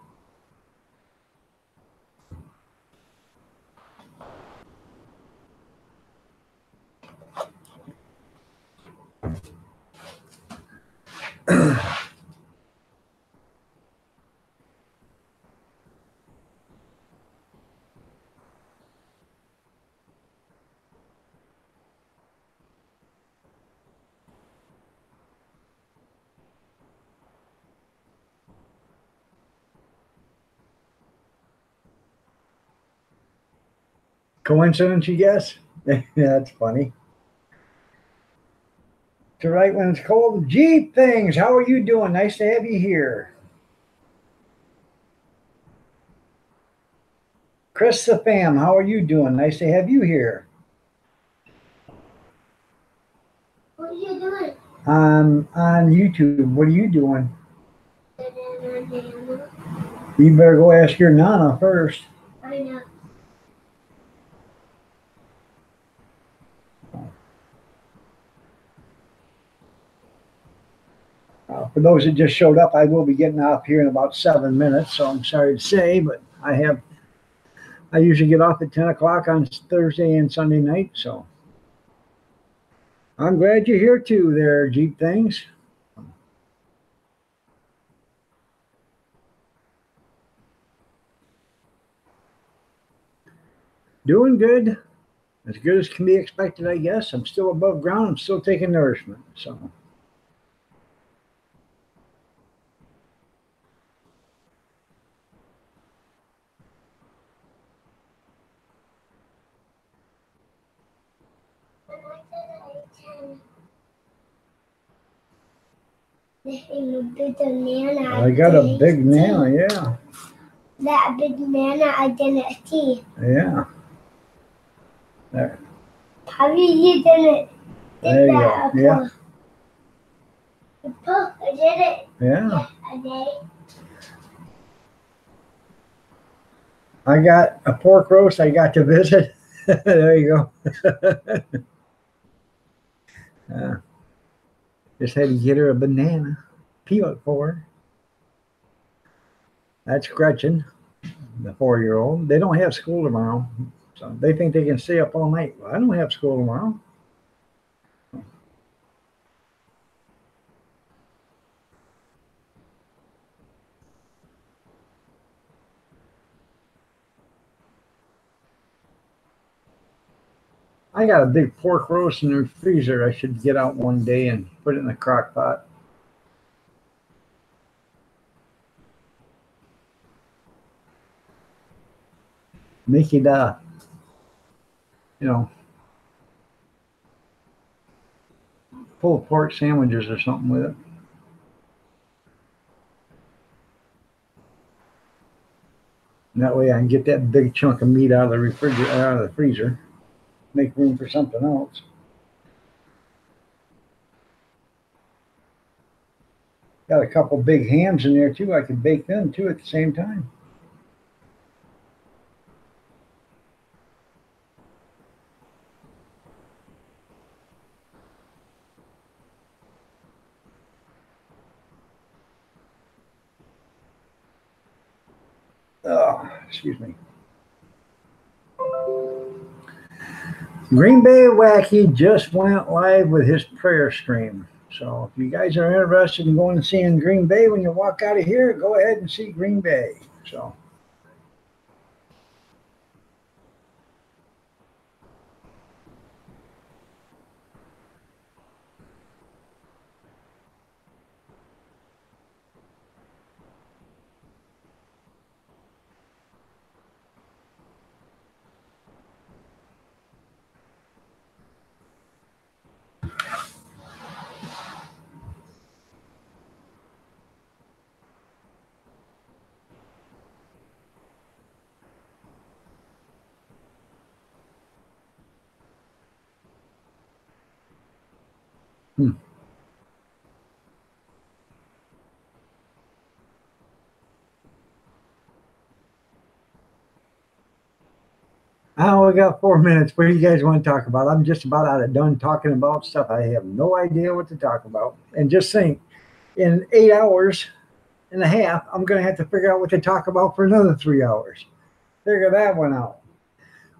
Coincidence, you guess? That's funny. To right when it's cold. Jeep things, how are you doing? Nice to have you here. Chris the fam, how are you doing? Nice to have you here. What are you doing? On YouTube, what are you doing? Banana. You better go ask your Nana first. I know. For those that just showed up, I will be getting off here in about 7 minutes, so I'm sorry to say, but I usually get off at 10 o'clock on Thursday and Sunday night, so I'm glad you're here too there, Jeep things. Doing good as can be expected, I guess. I'm still above ground. I'm still taking nourishment, so. I got a big Nana, yeah. That big Nana identity. Yeah. There. How you didn't There you go. Yeah. I did it. Yeah. I did. I got a pork roast I got to visit. There you go. Just had to get her a banana peanut for her. That's Gretchen, the 4-year-old. They don't have school tomorrow, so they think they can stay up all night. Well, I don't have school tomorrow. I got a big pork roast in the freezer. I should get out one day and put it in the crock pot. Make it, pulled pork sandwiches or something with it. And that way I can get that big chunk of meat out of the freezer. Make room for something else. Got a couple big hams in there too. I could bake them too at the same time. Oh, excuse me. Green Bay Wacky just went live with his prayer stream. So if you guys are interested in going and seeing Green Bay when you walk out of here, go ahead and see Green Bay. So. I only got 4 minutes. What do you guys want to talk about? I'm just about out of done talking about stuff. I have no idea what to talk about. And just think, in 8 hours and a half, I'm going to have to figure out what to talk about for another 3 hours. Figure that one out.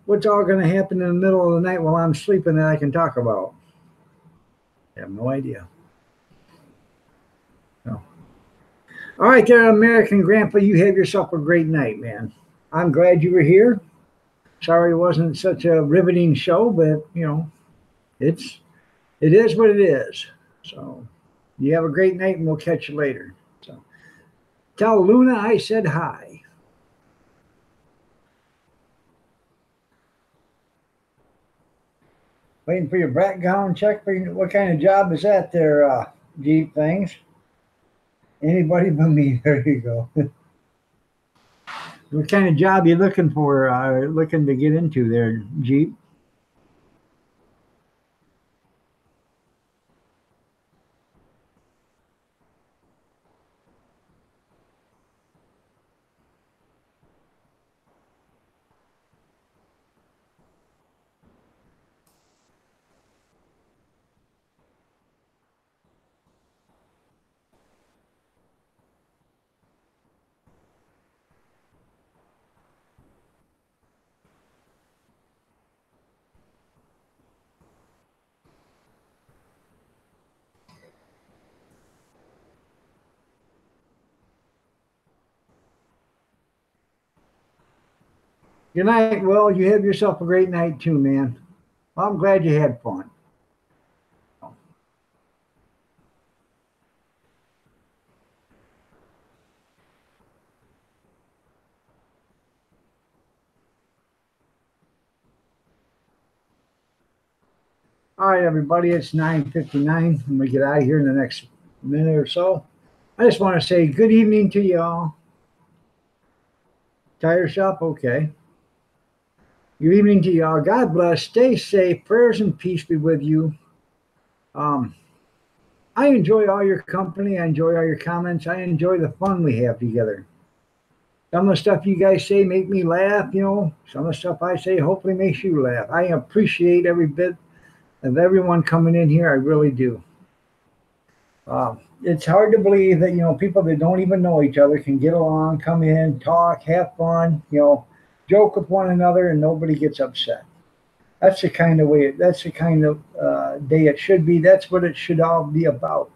What's all going to happen in the middle of the night while I'm sleeping that I can talk about? I have no idea. No. All right, there, American Grandpa. You have yourself a great night, man. I'm glad you were here. Sorry it wasn't such a riveting show, but it is what it is. So you have a great night, and we'll catch you later. So tell Luna I said hi. Waiting for your background check. For what kind of job is that there, Jeep things? Anybody but me. There you go. What kind of job you looking for? Looking to get into there, Jeep? Good night, Will. You have yourself a great night too, man. Well, I'm glad you had fun. All right, everybody, it's 9:59. I'm gonna get out of here in the next minute or so. I just want to say good evening to y'all. Tire shop, okay. Good evening to y'all. God bless. Stay safe. Prayers and peace be with you. Um, I enjoy all your company. I enjoy all your comments. I enjoy the fun we have together. Some of the stuff you guys say make me laugh. Some of the stuff I say hopefully makes you laugh. I appreciate every bit of everyone coming in here. I really do. It's hard to believe that people that don't even know each other can get along, come in, talk, have fun, joke with one another, and nobody gets upset. That's the kind of way. That's the kind of day it should be. That's what it should all be about.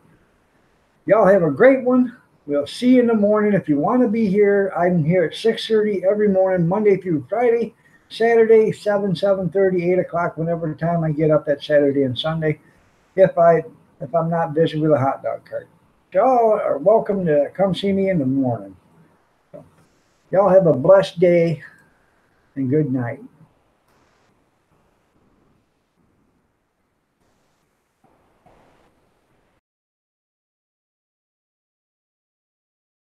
Y'all have a great one. We'll see you in the morning. If you want to be here, I'm here at 6:30 every morning, Monday through Friday. Saturday, 7, 7:30, 8 o'clock, whenever time I get up that Saturday and Sunday. If I'm not busy with a hot dog cart. Y'all are welcome to come see me in the morning. So, y'all have a blessed day and good night.